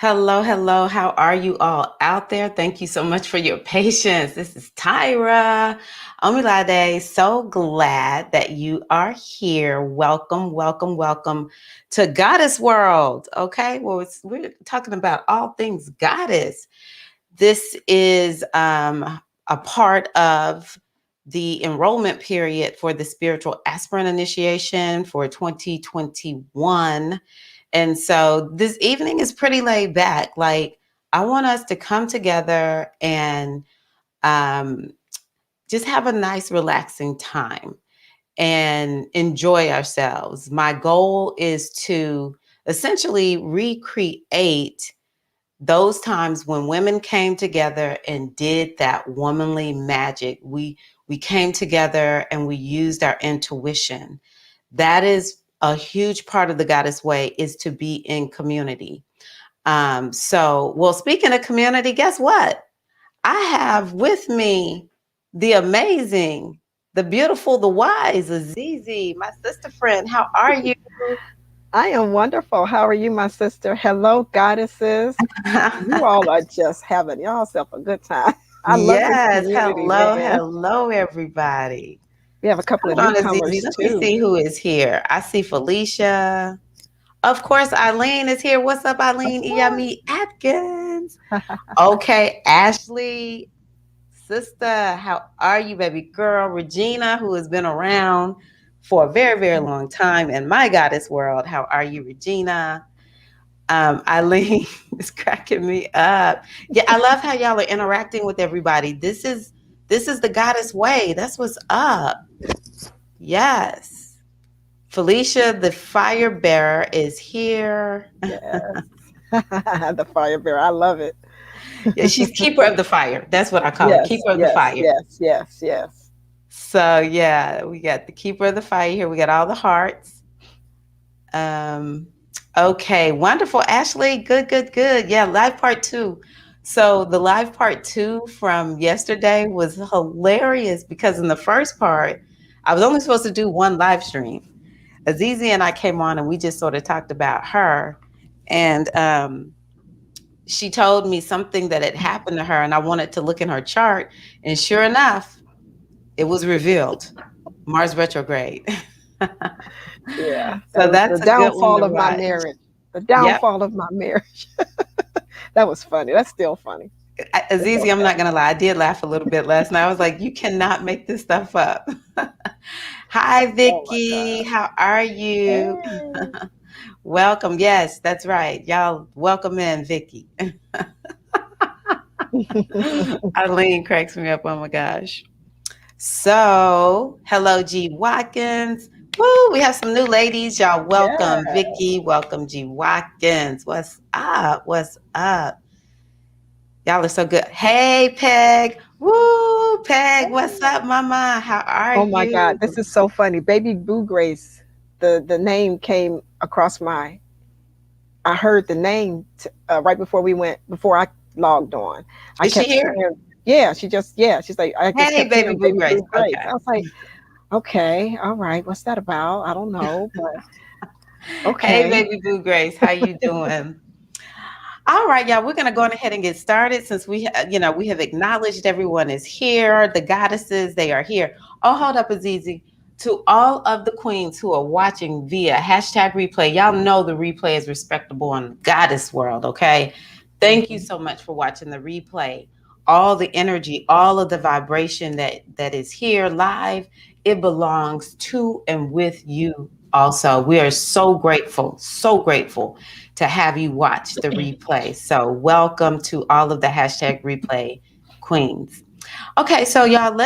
Hello, hello. How are you all out there? Thank you so much for your patience. This is Tyra Omilade. So glad that you are here. Welcome, welcome, welcome to Goddess World. Okay, well, we're talking about all things goddess. This is a part of the enrollment period for the Spiritual Aspirant Initiation for 2021. And so this evening is pretty laid back. Like, I want us to come together and um, just have a nice, relaxing time and enjoy ourselves. My goal is to essentially recreate those times when women came together and did that womanly magic. We came together and we used our intuition. That is a huge part of the Goddess Way, is to be in community. Well, speaking of community, guess what? I have with me the amazing, the beautiful, the wise Azizi, my sister friend. How are you? I am wonderful. How are you, my sister? Hello, goddesses. You all are just having yourself a good time. I love this Yes. community, Hello, man. hello, everybody. We have a couple of Come on, Azizi. newcomers Let me too. see who is here. I see Felicia. Of course, Eileen is here. What's up, Of Eileen? course. Iyami Atkins. Okay, Ashley, sister, how are you, baby girl? Regina, who has been around for a very, very long time in my goddess world. How are you, Regina? Eileen is cracking me up. Yeah, I love how y'all are interacting with everybody. This is the goddess way. That's what's up. Yes. Felicia, the fire bearer, is here. Yes. The fire bear. I love it. Yeah, she's keeper of the fire. That's what I call her, Yes, keeper of the yes, fire. yes, yes, yes. So yeah, we got the keeper of the fire here. We got all the hearts. Um, okay, wonderful, Ashley. Good, good, good. Yeah, live part two. So the live part two from yesterday was hilarious because in the first part, I was only supposed to do one live stream. Azizi and I came on and we just sort of talked about her. And she told me something that had happened to her, and I wanted to look in her chart. And sure enough, it was revealed Mars retrograde. Yeah. That So was the that's a good one downfall to of my watch. marriage. The Yep. downfall of my marriage. That was funny. That's still funny. It's Azizi, I'm not okay. going to lie. I did laugh a little bit last night. I was like, you cannot make this stuff up. Hi, Oh my Vicky. God. How are you? Hey. Welcome. Yes, that's right. Y'all, welcome in, Vicky. Eileen cracks me up. Oh my gosh. So, hello, G Watkins. Woo, we have some new ladies. Y'all, welcome, Yeah. Vicky. Welcome, G Watkins. What's up? What's up? Y'all are so good. Hey, Peg. Woo, Peg. What's up, Mama? How are Oh my you? God, this is so funny. Baby Boo Grace, the name came across my. I heard the name right before before I logged on. I Is she kept here? hearing, yeah, yeah, she's like, I just Hey, kept baby hearing Boo Baby Grace. Boo Grace. Okay. I was like, okay, all right, what's that about? I don't know, but Hey, okay. baby Boo Grace. How you doing? All right, y'all, we're going to go on ahead and get started since we have acknowledged everyone is here. The goddesses, they are here. Oh, hold up, Azizi. To all of the queens who are watching via hashtag replay, y'all know the replay is respectable on Goddess World, okay? Thank you Mhm. so much for watching the replay. All the energy, all of the vibration that is here live, it belongs to and with you also. We are so grateful to have you watch the replay. So, welcome to all of the hashtag replay queens. Okay, so y'all,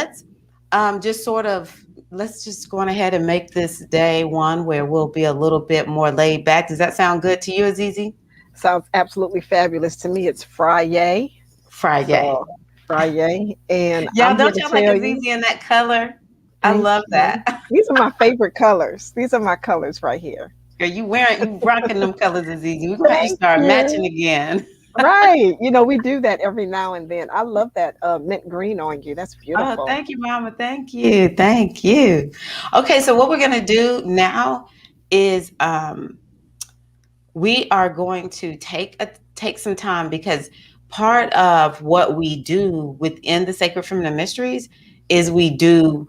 just sort of let's just go on ahead and make this day one where we'll be a little bit more laid back. Does that sound good to you, Azizi? Sounds absolutely fabulous to me. It's Friday, Friday. so Friday, and Y'all, I'm here don't to y'all like tell you, Azizi in that color? I thank love you. that. These are my favorite colors. These are my colors right here. Girl, you rocking them colors, Azizi. We're gonna have to Thank start matching you. again. Right. We do that every now and then. I love that mint green on you. That's Oh, beautiful. thank you, Mama. Thank you. Thank you. Okay, so what we're gonna do now is we are going to take some time, because part of what we do within the Sacred Feminine Mysteries is we do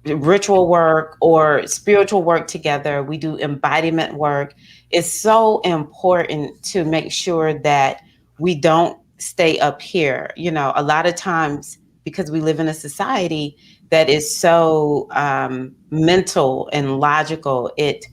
ritual work or spiritual work together. We do embodiment work. It's so important to make sure that we don't stay up here. You know, a lot of times, because we live in a society that is so mental and logical, it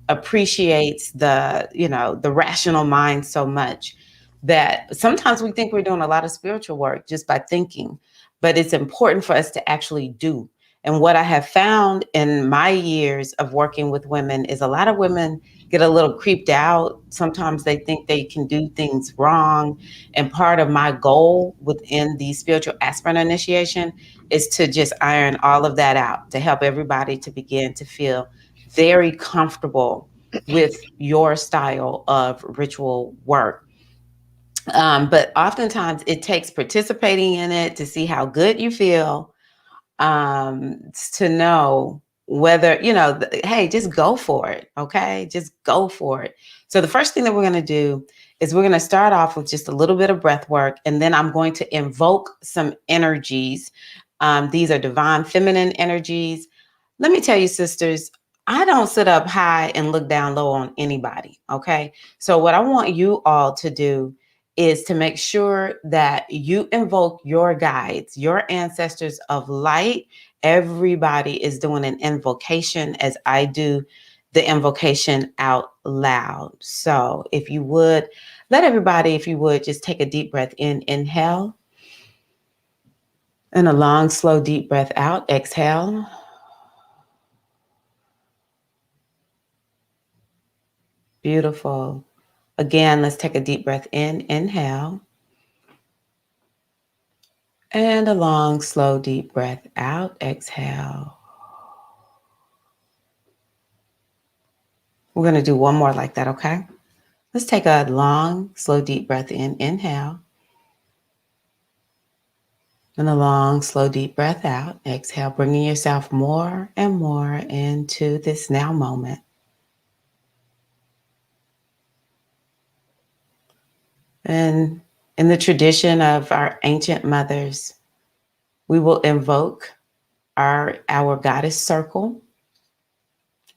appreciates the rational mind so much that sometimes we think we're doing a lot of spiritual work just by thinking, but it's important for us to actually do. And what I have found in my years of working with women is a lot of women get a little creeped out. Sometimes they think they can do things wrong. And part of my goal within the spiritual aspirant initiation is to just iron all of that out, to help everybody to begin to feel very comfortable with your style of ritual work. But oftentimes it takes participating in it to see how good you feel, to know whether, hey, just go for it. Okay. Just go for it. So the first thing that we're going to do is we're going to start off with just a little bit of breath work. And then I'm going to invoke some energies. These are divine feminine energies. Let me tell you, sisters, I don't sit up high and look down low on anybody. Okay. So what I want you all to do is to make sure that you invoke your guides, your ancestors of light. Everybody is doing an invocation as I do the invocation out loud. So if you would, let everybody, if you would, just take a deep breath in, inhale, and a long, slow, deep breath out, exhale. Beautiful. Again, let's take a deep breath in, inhale. And a long, slow, deep breath out, exhale. We're going to do one more like that, okay? Let's take a long, slow, deep breath in, inhale. And a long, slow, deep breath out, exhale, bringing yourself more and more into this now moment. And in the tradition of our ancient mothers, we will invoke our goddess circle.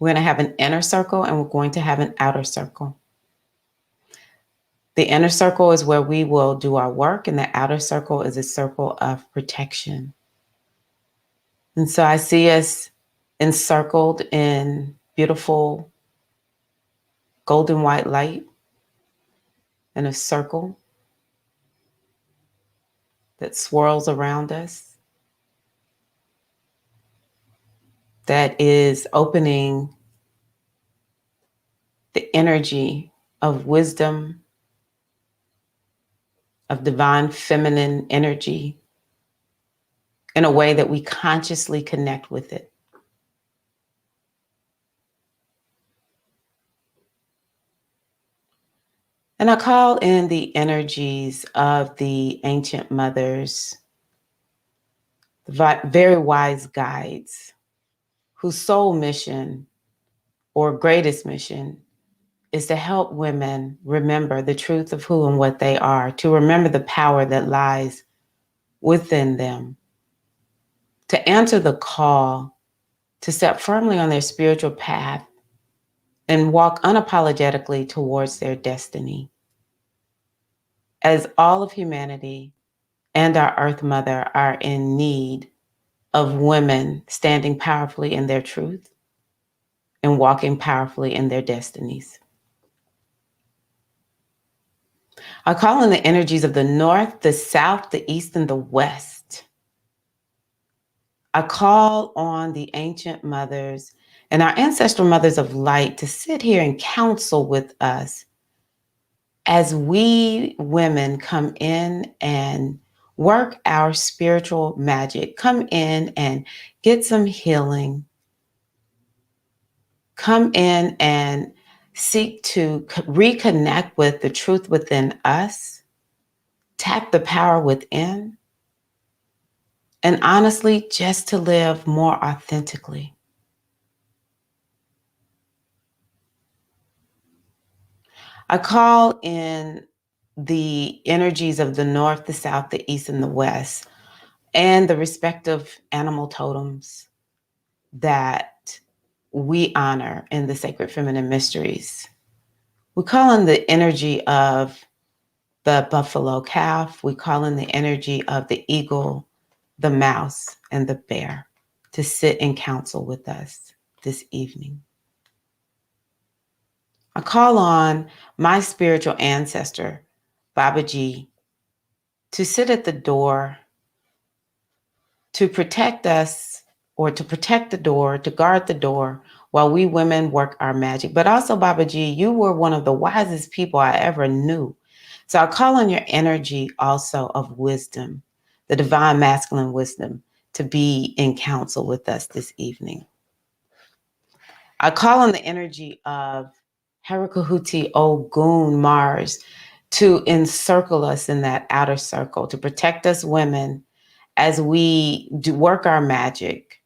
We're going to have an inner circle and we're going to have an outer circle. The inner circle is where we will do our work, and the outer circle is a circle of protection. And so I see us encircled in beautiful golden white light in a circle that swirls around us, that is opening the energy of wisdom, of divine feminine energy in a way that we consciously connect with it. And I call in the energies of the ancient mothers, the very wise guides, whose sole mission or greatest mission is to help women remember the truth of who and what they are, to remember the power that lies within them, to answer the call to step firmly on their spiritual path and walk unapologetically towards their destiny. As all of humanity and our Earth Mother are in need of women standing powerfully in their truth and walking powerfully in their destinies. I call in the energies of the North, the South, the East, and the West. I call on the ancient mothers and our ancestral mothers of light to sit here and counsel with us as we women come in and work our spiritual magic, come in and get some healing, come in and seek to reconnect with the truth within us, tap the power within, and honestly, just to live more authentically. I call in the energies of the north, the south, the east, and the west, and the respective animal totems that we honor in the sacred feminine mysteries. We call in the energy of the buffalo calf. We call in the energy of the eagle, the mouse, and the bear to sit in council with us this evening. I call on my spiritual ancestor, Baba Ji, to sit at the door to protect us, or to protect the door, to guard the door while we women work our magic. But also, Baba Ji, you were one of the wisest people I ever knew. So I call on your energy also of wisdom, the divine masculine wisdom, to be in council with us this evening. I call on the energy of Herakahuti Ogun Mars to encircle us in that outer circle, to protect us women as we do work our magic.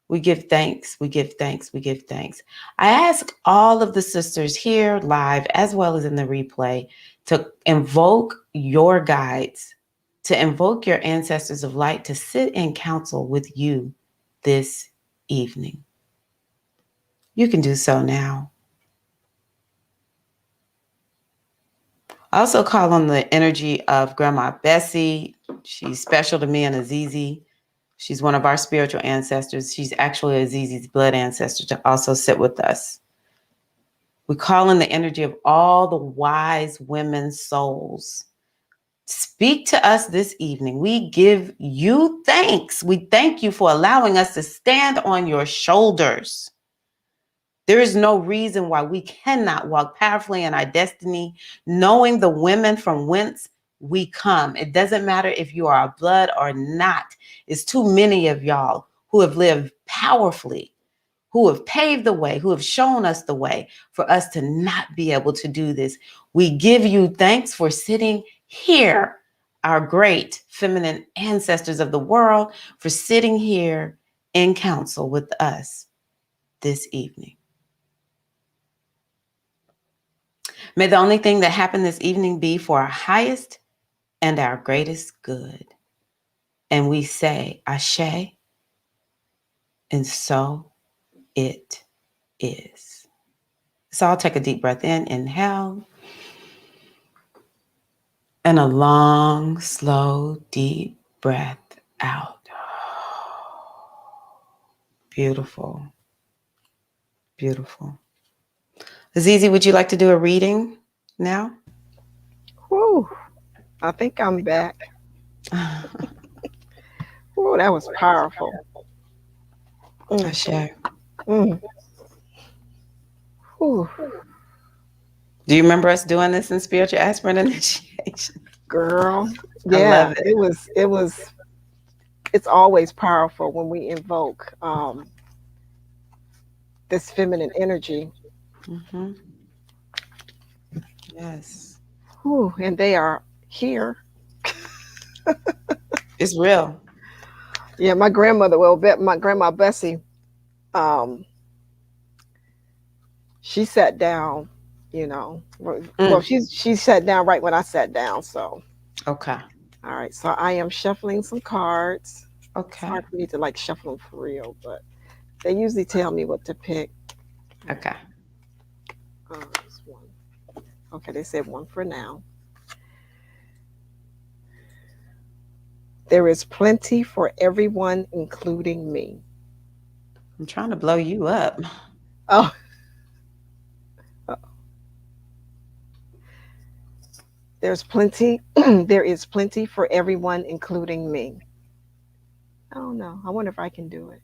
We give thanks, we give thanks, we give thanks. I ask all of the sisters here live as well as in the replay to invoke your guides, to invoke your ancestors of light to sit in council with you this evening. You can do so now. I also call on the energy of Grandma Bessie. She's special to me and Azizi. She's one of our spiritual ancestors. She's actually Azizi's blood ancestor to also sit with us. We call in the energy of all the wise women's souls. Speak to us this evening. We give you thanks. We thank you for allowing us to stand on your shoulders. There is no reason why we cannot walk powerfully in our destiny, knowing the women from whence we come. It doesn't matter if you are a blood or not. It's too many of y'all who have lived powerfully, who have paved the way, who have shown us the way for us to not be able to do this. We give you thanks for sitting here, our great feminine ancestors of the world, for sitting here in council with us this evening. May the only thing that happened this evening be for our highest and our greatest good. And we say, Ashe, and so it is. So I'll take a deep breath in, inhale, and a long, slow, deep breath out. Beautiful. Beautiful. Azizi, would you like to do a reading now? Whew. I think I'm back. Whew, that was powerful. Ashe. Mm. Whew. Do you remember us doing this in spiritual aspirant initiation? Girl. I Yeah, love it. it's always powerful when we invoke this feminine energy. Mm-hmm. Yes. Whew, and they are here. It's real. Yeah, my grandmother, my grandma Bessie, um, she sat down, you know. Well, Mm. she sat down right when I sat down. So, Okay. all right. So I am shuffling some cards. It's Okay. hard for me to like shuffle them for real, but they usually tell me what to pick. Okay. This one. Okay, they said one for now. There is plenty for everyone, including me. I'm trying to blow you up. Oh, there's plenty. There is plenty for everyone, including me. I don't know. I wonder if I can do it.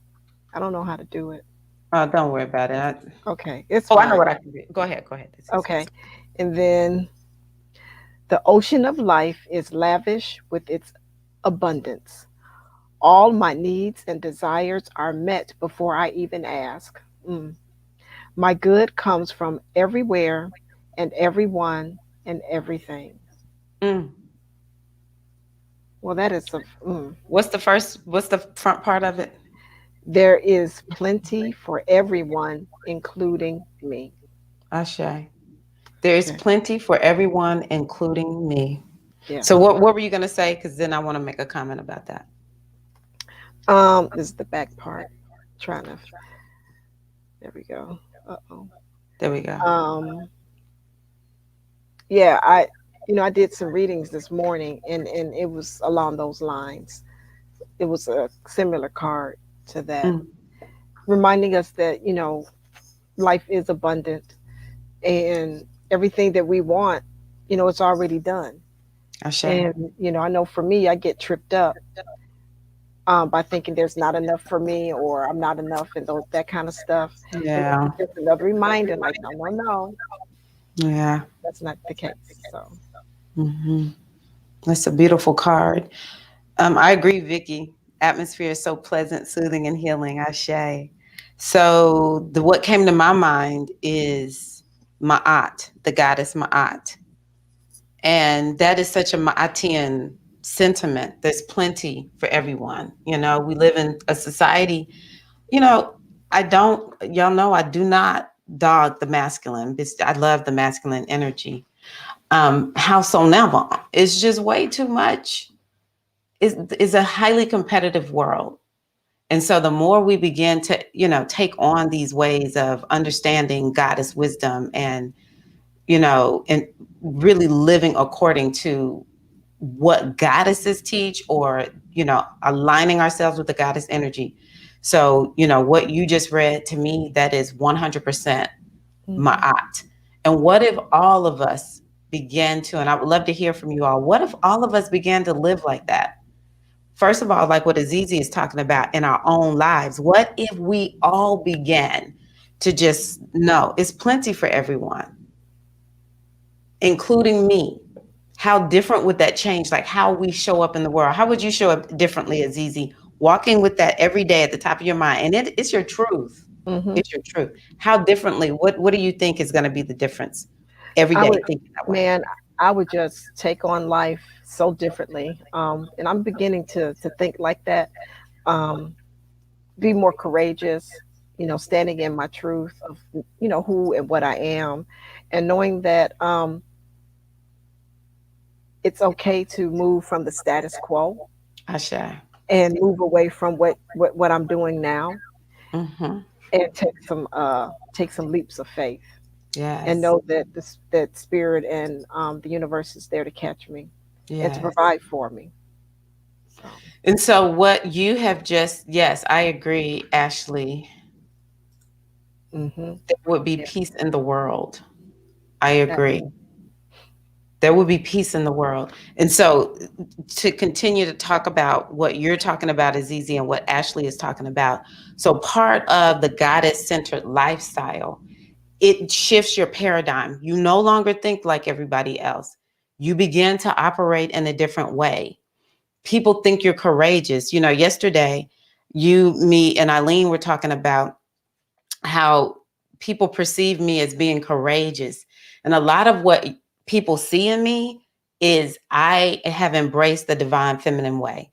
I don't know how to do it. Oh, don't worry about it. Okay, it's Oh, I know fine. what I can do. Go ahead. Go ahead. This is Okay. And then the ocean of life is lavish with its abundance. All my needs and desires are met before I even ask. Mm. My good comes from everywhere and everyone and everything. mm. Well, that is a. Mm. What's the front part of it? There is plenty for everyone, including me. Ashe. There is Okay. plenty for everyone, including me. Yeah. So what were you going to say? Because then I want to make a comment about that. This is the back part. Trying to. There we go. Uh-oh. There we go. Um, yeah, I did some readings this morning, and it was along those lines. It was a similar card to that, Mm, reminding us that life is abundant, and everything that we want, it's already done. Ashe. And I know for me, I get tripped up by thinking there's not enough for me, or I'm not enough, and that kind of stuff. And this Yeah. is just another reminder, like, no, no, no, Yeah. that's not the case. So, Hmm. That's a beautiful card. I agree, Vicky. Atmosphere is so pleasant, soothing, and healing. Ashe. So what came to my mind is Ma'at, the goddess Ma'at. And that is such a Ma'atian sentiment. There's plenty for everyone. We live in a society, you know, y'all know I do not dog the masculine. I love the masculine energy. Howsoever, it's just way too much. It's a highly competitive world. And so the more we begin to, take on these ways of understanding goddess wisdom and really living according to what goddesses teach, or aligning ourselves with the goddess energy. So what you just read to me, that is 100% hmm ma'at. And what if all of us began to, and I would love to hear from you all, what if all of us began to live like that? First of all, like what Azizi is talking about in our own lives, what if we all began to just know it's plenty for everyone, including me? How different would that change? Like how we show up in the world? How would you show up differently, Azizi, walking with that every day at the top of your mind? And it's your truth. hmm It's your truth. How differently? What do you think is going to be the difference every I day would, thinking that way? man, I would just take on life so differently. And I'm beginning to think like that. Um, be more courageous, standing in my truth of, who and what I am, and knowing that it's okay to move from the status quo Asha. and move away from what I'm doing now, Mm-hmm. and take some leaps of faith, and Yes. know that that spirit and the universe is there to catch me and to Yes. provide for me. So, And so what you have just, yes, I agree, Ashley. hmm There would be yeah, peace in the world. I that, agree. There will be peace in the world. And so to continue to talk about what you're talking about, Azizi, and what Ashley is talking about. So part of the goddess centered lifestyle, it shifts your paradigm. You no longer think like everybody else. You begin to operate in a different way. People think you're courageous. Yesterday, you, me, and Eileen were talking about how people perceive me as being courageous. And a lot of what people see in me is I have embraced the divine feminine way.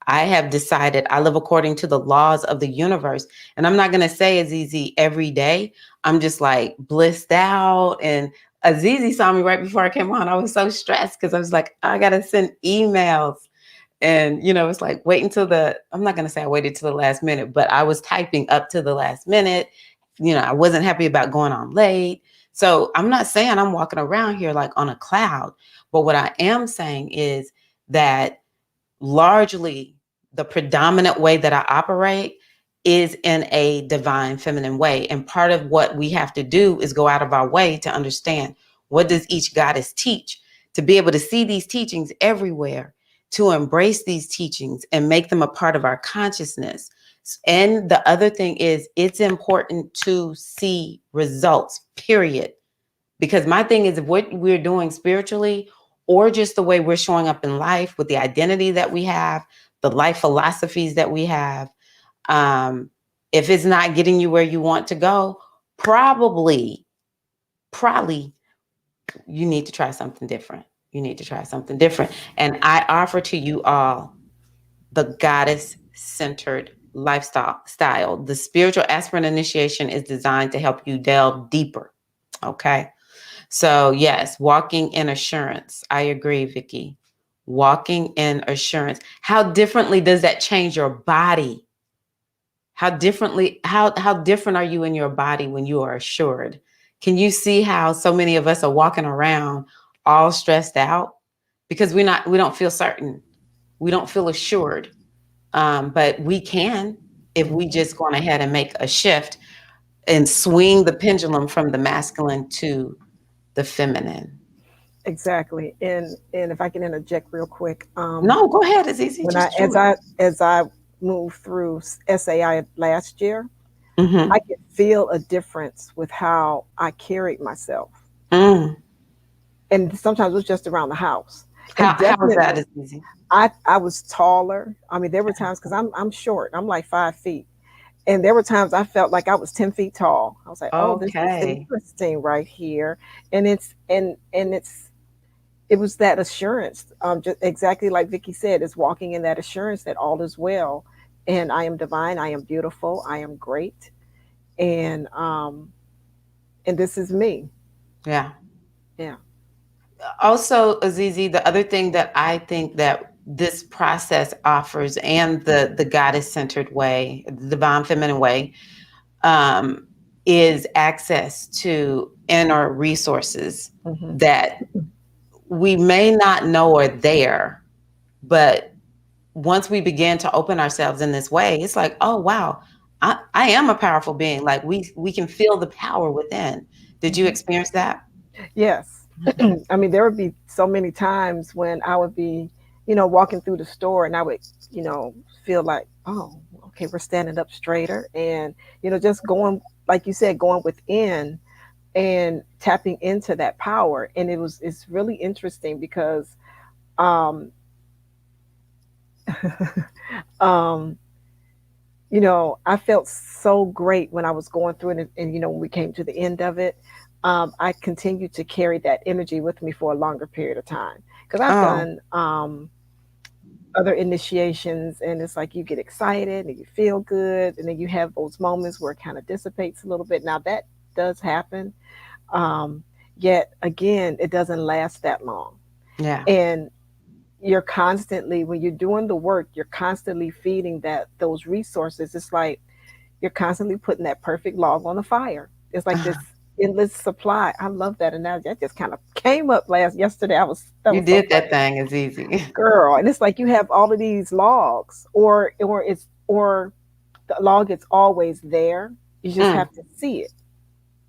I have decided I live according to the laws of the universe. And I'm not going to say Azizi every day. I'm just like blissed out. And Azizi saw me right before I came on. I was so stressed because I was like, I got to send emails. And, it's like wait until I'm not going to say I waited till the last minute, but I was typing up to the last minute. I wasn't happy about going on late. So I'm not saying I'm walking around here like on a cloud, but what I am saying is that largely the predominant way that I operate is in a divine feminine way. And part of what we have to do is go out of our way to understand what does each goddess teach, to be able to see these teachings everywhere, to embrace these teachings and make them a part of our consciousness. And the other thing is it's important to see results, period. Because my thing is, if what we're doing spiritually, or just the way we're showing up in life with the identity that we have, the life philosophies that we have, um, if it's not getting you where you want to go, probably you need to try something different. You need to try something different. And I offer to you all the goddess centered lifestyle style. The spiritual aspirant initiation is designed to help you delve deeper. Okay. So, yes, walking in assurance. I agree, Vicky. Walking in assurance. How differently does that change your body? How different are you in your body when you are assured? Can you see how so many of us are walking around all stressed out because we don't feel certain. We don't feel assured. But we can if we just go on ahead and make a shift and swing the pendulum from the masculine to the feminine. Exactly. And if I can interject real quick, No, go ahead. It's easy. when I Just shoot. as I moved through SAI last year, I Mm-hmm. could feel a difference with how I carried myself. Mm. And sometimes it was just around the house. And How is that definitely as easy? I was taller. I mean, there were times because I'm short. I'm like 5 feet. And there were times I felt like I was 10 feet tall. I was like, oh, this is Okay. interesting right here. And it was that assurance, just exactly like Vicky said, is walking in that assurance that all is well, and I am divine, I am beautiful, I am great, and this is me. Yeah. Yeah. Also, Azizi, the other thing that I think that this process offers, and the goddess centered way, the divine feminine way, um, is access to inner resources Hmm. that we may not know are there, but once we begin to open ourselves in this way, it's like, oh wow, I am a powerful being. Like we can feel the power within. Did you Hmm. experience that? Yes. I mean, there would be so many times when I would be, walking through the store, and I would, feel like, oh, okay, we're standing up straighter, and just going, like you said, going within and tapping into that power. And it's really interesting because um um I felt so great when I was going through it, and when we came to the end of it, I continued to carry that energy with me for a longer period of time, because I've Oh, done other initiations, and it's like you get excited and you feel good, and then you have those moments where it kind of dissipates a little bit. Now that does happen, um, yet again, it doesn't last that long. yeah. And you're constantly, when you're doing the work, you're constantly feeding those resources. It's like you're constantly putting that perfect log on the fire. It's like this endless supply. I love that analogy. That just kind of came up yesterday. That You was so did that funny, thing. It's easy. girl. And it's like you have all of these logs, or the log is always there. You just Mm, have to see it.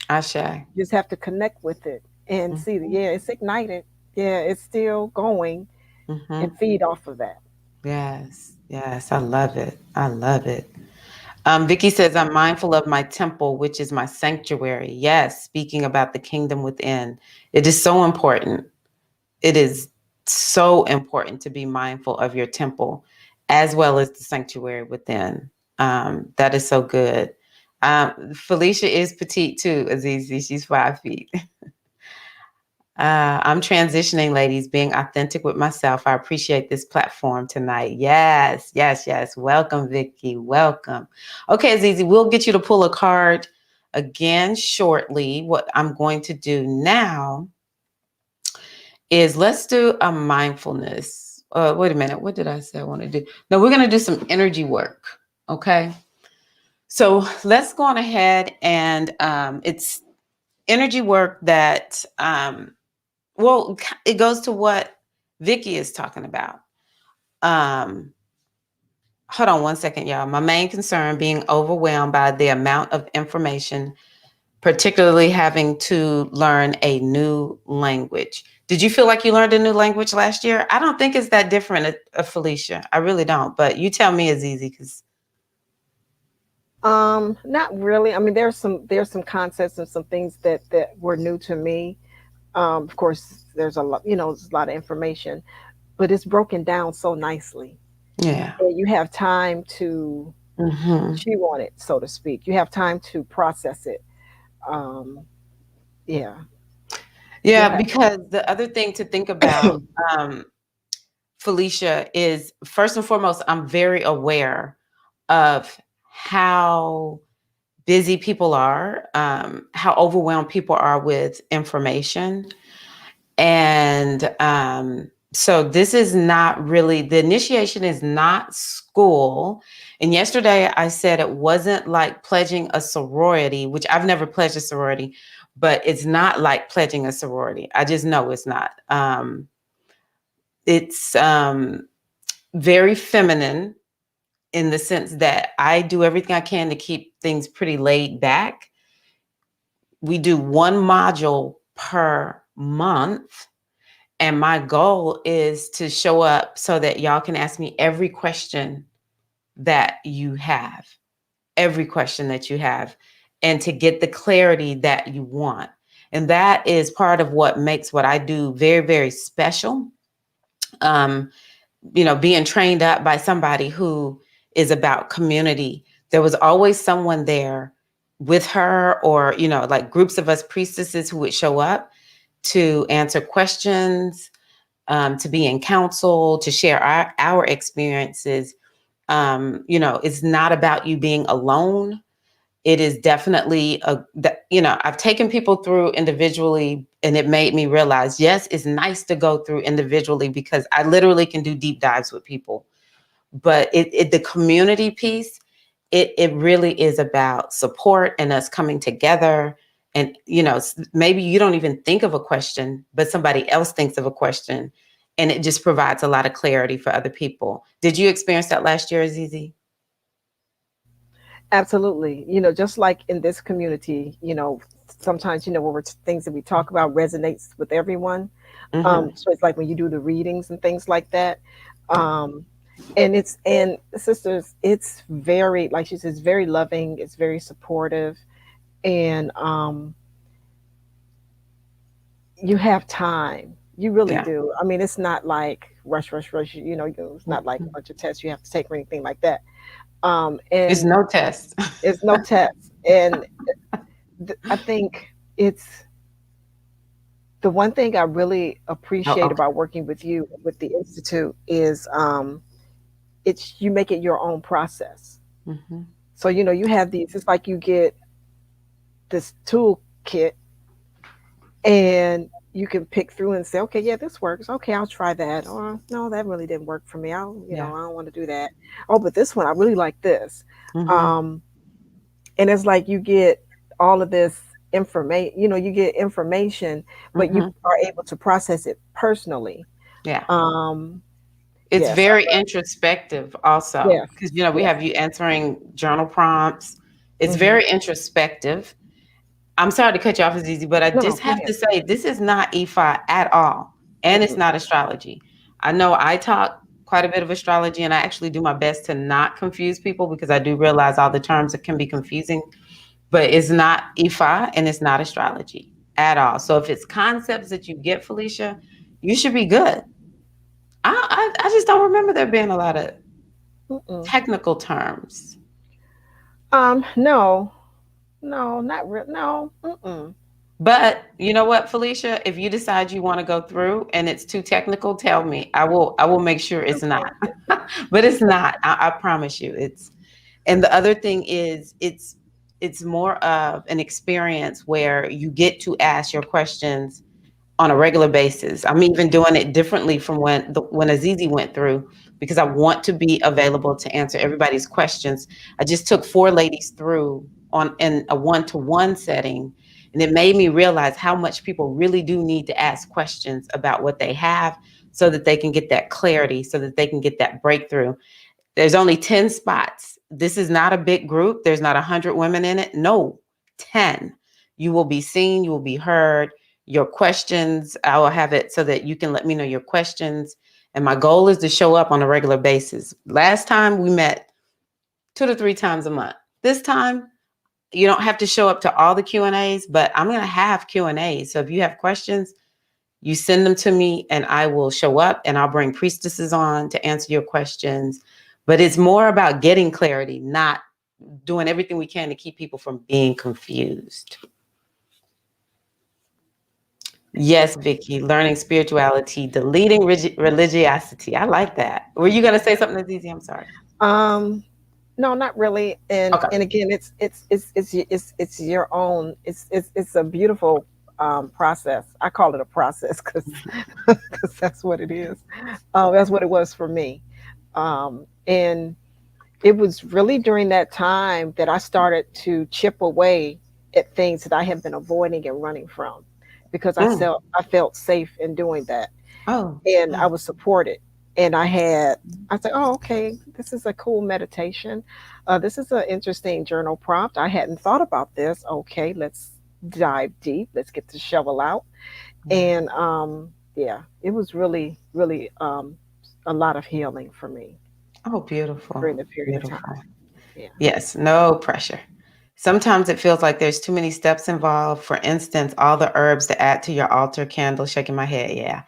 Ashe. You just have to connect with it and see that, Mm-hmm. yeah, it's ignited. Yeah, it's still going, Mm-hmm. and feed off of that. Yes. Yes. I love it. I love it. Vicky says, I'm mindful of my temple, which is my sanctuary. Yes. Speaking about the kingdom within, it is so important. It is so important to be mindful of your temple as well as the sanctuary within. That is so good. Felicia is petite too, Azizi. She's 5 feet. I'm transitioning, ladies, being authentic with myself. I appreciate this platform tonight. Yes, yes, yes. Welcome, Vicky. Welcome. Okay, Azizi, we'll get you to pull a card again shortly. What I'm going to do now is let's do a mindfulness. Wait a minute. What did I say I want to do? No, we're going to do some energy work. Okay. So let's go on ahead and it's energy work that well, it goes to what Vicky is talking about. Um, Hold on one second, y'all. My main concern being overwhelmed by the amount of information, particularly having to learn a new language. Did you feel like you learned a new language last year? I don't think it's that different, Felicia. I really don't. But you tell me it's easy because. Not really. I mean, there's some concepts and some things that were new to me. Of course, there's a lot, there's a lot of information, but it's broken down so nicely. Yeah. And you have time to Hmm. chew on it, so to speak. You have time to process it. Um, yeah, you'll Yeah, have. because the other thing to think about, um, Felicia, is first and foremost, I'm very aware of how busy people are, how overwhelmed people are with information. And so this is not really, the initiation is not school. And yesterday I said it wasn't like pledging a sorority, which I've never pledged a sorority, but it's not like pledging a sorority. I just know it's not. It's very feminine in the sense that I do everything I can to keep things pretty laid back. We do one module per month. And my goal is to show up so that y'all can ask me every question that you have, every question that you have, and to get the clarity that you want. And that is part of what makes what I do very, very special. Um, being trained up by somebody who is about community. There was always someone there with her, or, like groups of us priestesses who would show up to answer questions, to be in counsel, to share our experiences. It's not about you being alone. It is definitely I've taken people through individually, and it made me realize, yes, it's nice to go through individually because I literally can do deep dives with people. But the community piece, it really is about support and us coming together. And maybe you don't even think of a question, but somebody else thinks of a question, and it just provides a lot of clarity for other people. Did you experience that last year, Azizi? Absolutely. Just like in this community, sometimes, when things that we talk about resonates with everyone. Mm-hmm. So it's like when you do the readings and things like that. Um, and sisters, it's very, like she says, very loving. It's very supportive. And you have time. You really Yeah. do. I mean, it's not like rush, rush, rush. It's not like a Mhm. bunch of tests you have to take or anything like that. It's And no test. it's no test. And I think it's the one thing I really Oh, appreciate okay. about working with you with the institute is it's you make it your own process. Mm-hmm. So you have these. It's like you get this toolkit and you can pick through and say, okay, yeah, this works. Okay, I'll try that. Or no, that really didn't work for me. Yeah. I don't want to do that. Oh, but this one, I really like this. Mm-hmm. Um, and it's like you get all of this information. You get information, but you Mm-hmm. are able to process it personally. Yeah. Um, It's yes, I very love. introspective also, Yes, because we yes. have you answering journal prompts. It's Hmm. very introspective. I'm sorry to cut you off, Azizi, but I No, no, just go have ahead. to say this is not EFI at all, and it's Mm-mm, not astrology. I know I talk quite a bit of astrology, and I actually do my best to not confuse people because I do realize all the terms that can be confusing. But it's not EFI and it's not astrology at all. So if it's concepts that you get, Felicia, you should be good. I just don't remember there being a lot of mm-mm. technical terms. No, no, not real. No, mm-mm. But you know what, Felicia? If you decide you want to go through and it's too technical, tell me. I will make sure it's not. Okay. But it's not. I promise you. And the other thing is it's more of an experience where you get to ask your questions on a regular basis. I'm even doing it differently from when Azizi went through, because I want to be available to answer everybody's questions. I just took four ladies through on in a one-to-one setting, and it made me realize how much people really do need to ask questions about what they have so that they can get that clarity, so that they can get that breakthrough. There's only 10 spots. This is not a big group. There's not 100 women in it. No, 10. You will be seen, you will be heard. Your questions, I will have it so that you can let me know your questions. And my goal is to show up on a regular basis. Last time we met 2 to 3 times a month. This time, you don't have to show up to all the Q&As, but I'm going to have Q&As. So if you have questions, you send them to me and I will show up and I'll bring priestesses on to answer your questions. But it's more about getting clarity, not doing everything we can to keep people from being confused. Yes, Vicky, learning spirituality, deleting religiosity. I like that. Were you going to say something that's easy? I'm sorry. Um, No, not really. Okay. And again, it's your own. It's a beautiful process. I call it a process because because that's what it is. That's what it was for me. And it was really during that time that I started to chip away at things that I had been avoiding and running from, because Mm. I felt safe in doing that, Oh, and I yeah. was supported. And I said, oh, okay, this is a cool meditation. This is an interesting journal prompt. I hadn't thought about this. Okay, let's dive deep. Let's get the shovel out. Yeah. And yeah, it was really, really a lot of healing for me Oh, beautiful. during the period of time. Beautiful. Yeah. Yes, no pressure. Sometimes it feels like there's too many steps involved. For instance, all the herbs to add to your altar candle, shaking my head. Yeah.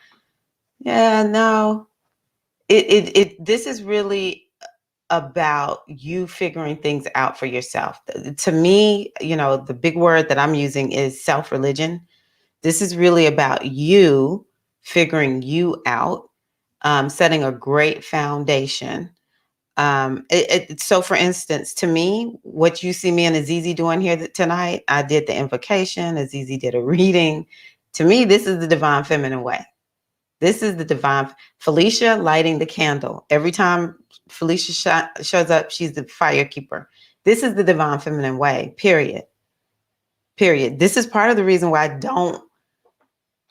Yeah, no. This is really about you figuring things out for yourself. To me, the big word that I'm using is self-religion. This is really about you figuring you out, setting a great foundation. So for instance, to me, what you see me and Azizi doing here tonight, I did the invocation, Azizi did a reading. To me, this is the divine feminine way. This is the divine Felicia lighting the candle. Every time Felicia shows up, she's the fire keeper. This is the divine feminine way, period. Period. This is part of the reason why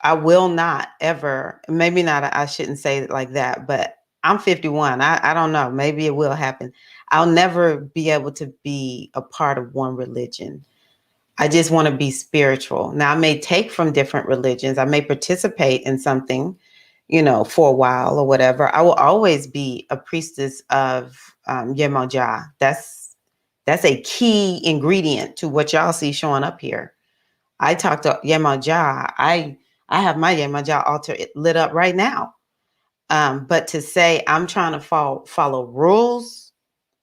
I will not ever, maybe not, I shouldn't say it like that, but I'm 51. I don't know. Maybe it will happen. I'll never be able to be a part of one religion. I just want to be spiritual. Now, I may take from different religions, I may participate in something, for a while or whatever. I will always be a priestess of Yemoja. That's a key ingredient to what y'all see showing up here. I talk to Yemaja. I have my Yemaja altar lit up right now. But to say I'm trying to follow rules,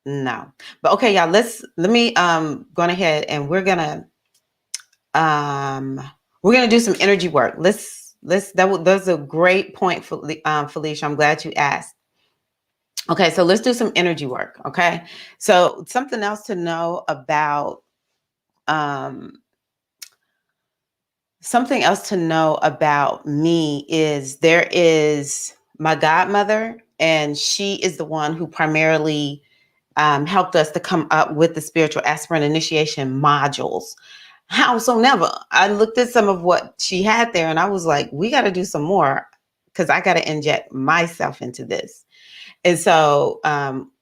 no. But okay, y'all. Let me go ahead and um we're gonna do some energy work. That's a great point, Felicia. I'm glad you asked. Okay, so let's do some energy work. Okay, so something else to know about um something else to know about me is there is my godmother, and she is the one who primarily helped us to come up with the spiritual aspirant initiation modules. Howsoever, I looked at some of what she had there and I was like, we got to do some more because I got to inject myself into this. And so,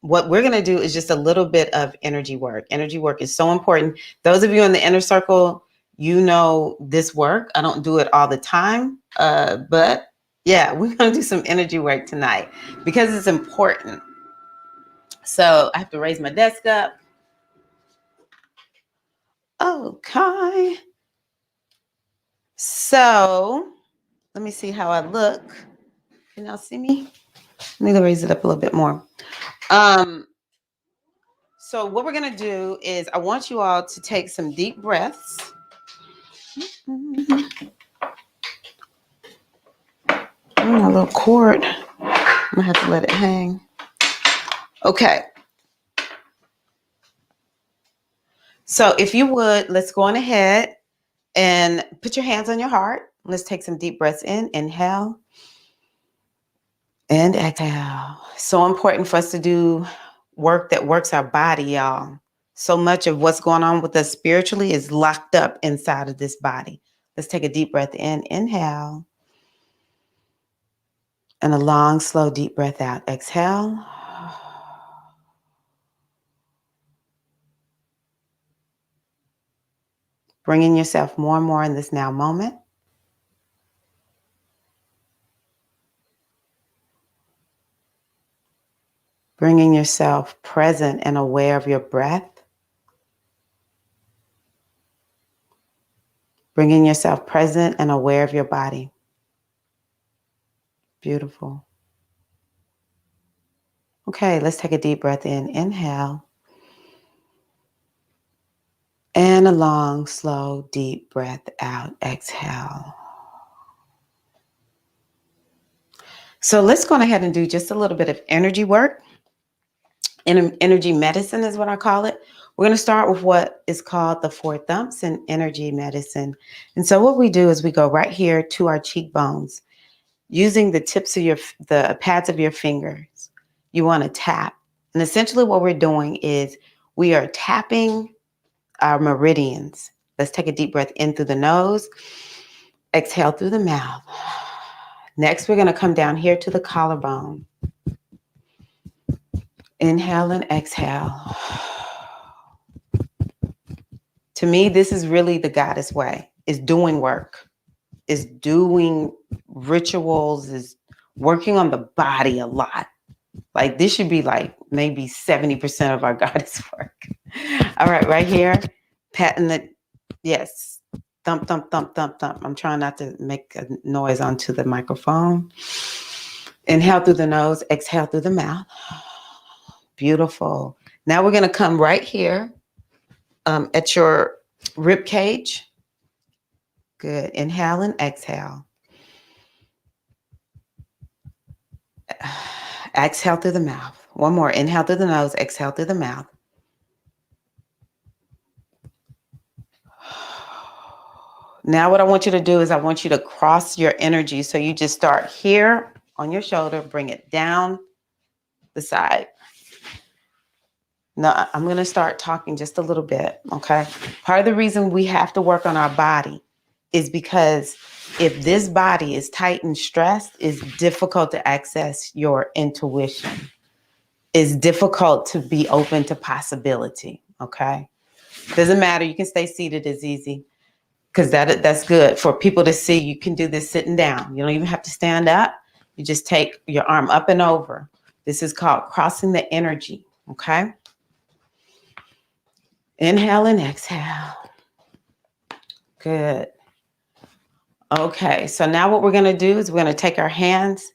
what we're going to do is just a little bit of energy work. Energy work is so important. Those of you in the inner circle, you know this work. I don't do it all the time, but yeah, we're going to do some energy work tonight because it's important. So, I have to raise my desk up. Okay. So, let me see how I look. Can y'all see me? Let me raise it up a little bit more. Um, So, what we're going to do is, I want you all to take some deep breaths. A little cord. I'm going to have to let it hang. Okay. So, if you would, let's go on ahead and put your hands on your heart. Let's take some deep breaths in. Inhale and exhale. So important for us to do work that works our body, y'all. So much of what's going on with us spiritually is locked up inside of this body. Let's take a deep breath in. Inhale. And a long, slow, deep breath out. Exhale. Bringing yourself more and more in this now moment. Bringing yourself present and aware of your breath. Bringing yourself present and aware of your body. Beautiful. Okay, let's take a deep breath in. Inhale. And a long, slow, deep breath out. Exhale. So let's go ahead and do just a little bit of energy work. Energy medicine is what I call it. We're going to start with what is called the four thumps in energy medicine. And so what we do is we go right here to our cheekbones using the tips of the pads of your fingers. You want to tap. And essentially what we're doing is we are tapping our meridians. Let's take a deep breath in through the nose, exhale through the mouth. Next, we're going to come down here to the collarbone. Inhale and exhale. To me, this is really the goddess way. Is doing work, is doing rituals, is working on the body a lot. Like this should be like maybe 70% of our goddess work. All right, right here, patting the, yes, thump, thump, thump, thump, thump. I'm trying not to make a noise onto the microphone. Inhale through the nose, exhale through the mouth. Beautiful. Now we're going to come right here at your rib cage. Good. Inhale and exhale. Exhale through the mouth. One more. Inhale through the nose, exhale through the mouth. Now what I want you to do is I want you to cross your energy. So you just start here on your shoulder, bring it down the side. Now I'm going to start talking just a little bit, okay? Part of the reason we have to work on our body is because if this body is tight and stressed, it's difficult to access your intuition. It's difficult to be open to possibility, okay? Doesn't matter. You can stay seated. It's easy because that's good for people to see. You can do this sitting down. You don't even have to stand up. You just take your arm up and over. This is called crossing the energy, okay? Inhale and exhale. Good. Okay, so now what we're going to do is we're going to take our hands.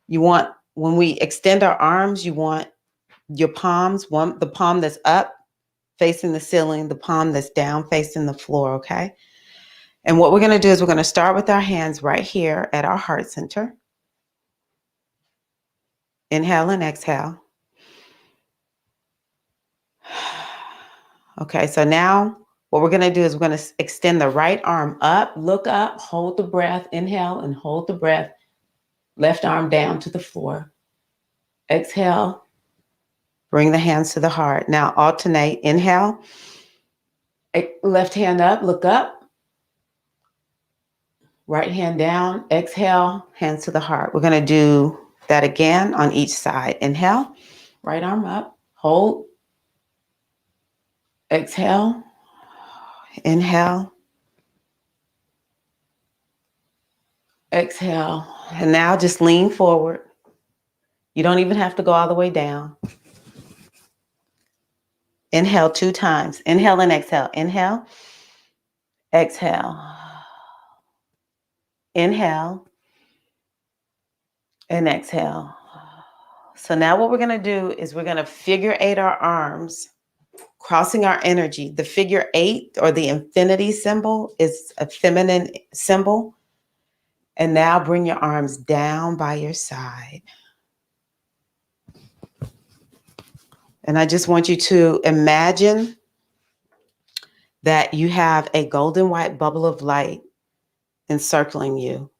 You want, when we extend our arms, you want your palms, the palm that's up facing the ceiling, the palm that's down facing the floor, okay? And what we're going to do is we're going to start with our hands right here at our heart center. Inhale and exhale. Okay, so now what we're going to do is we're going to extend the right arm up, look up, hold the breath, inhale and hold the breath. Left arm down to the floor. Exhale. Bring the hands to the heart. Now alternate. Inhale. Left hand up, look up. Right hand down. Exhale. Hands to the heart. We're going to do that again on each side. Inhale. Right arm up. Hold. Exhale. Inhale. Exhale. And now just lean forward. You don't even have to go all the way down. Inhale 2 times. Inhale and exhale. Inhale. Exhale. Inhale. And exhale. So now what we're going to do is we're going to figure 8 our arms, crossing our energy. The figure 8 or the infinity symbol is a feminine symbol. And now bring your arms down by your side. And I just want you to imagine that you have a golden white bubble of light encircling you.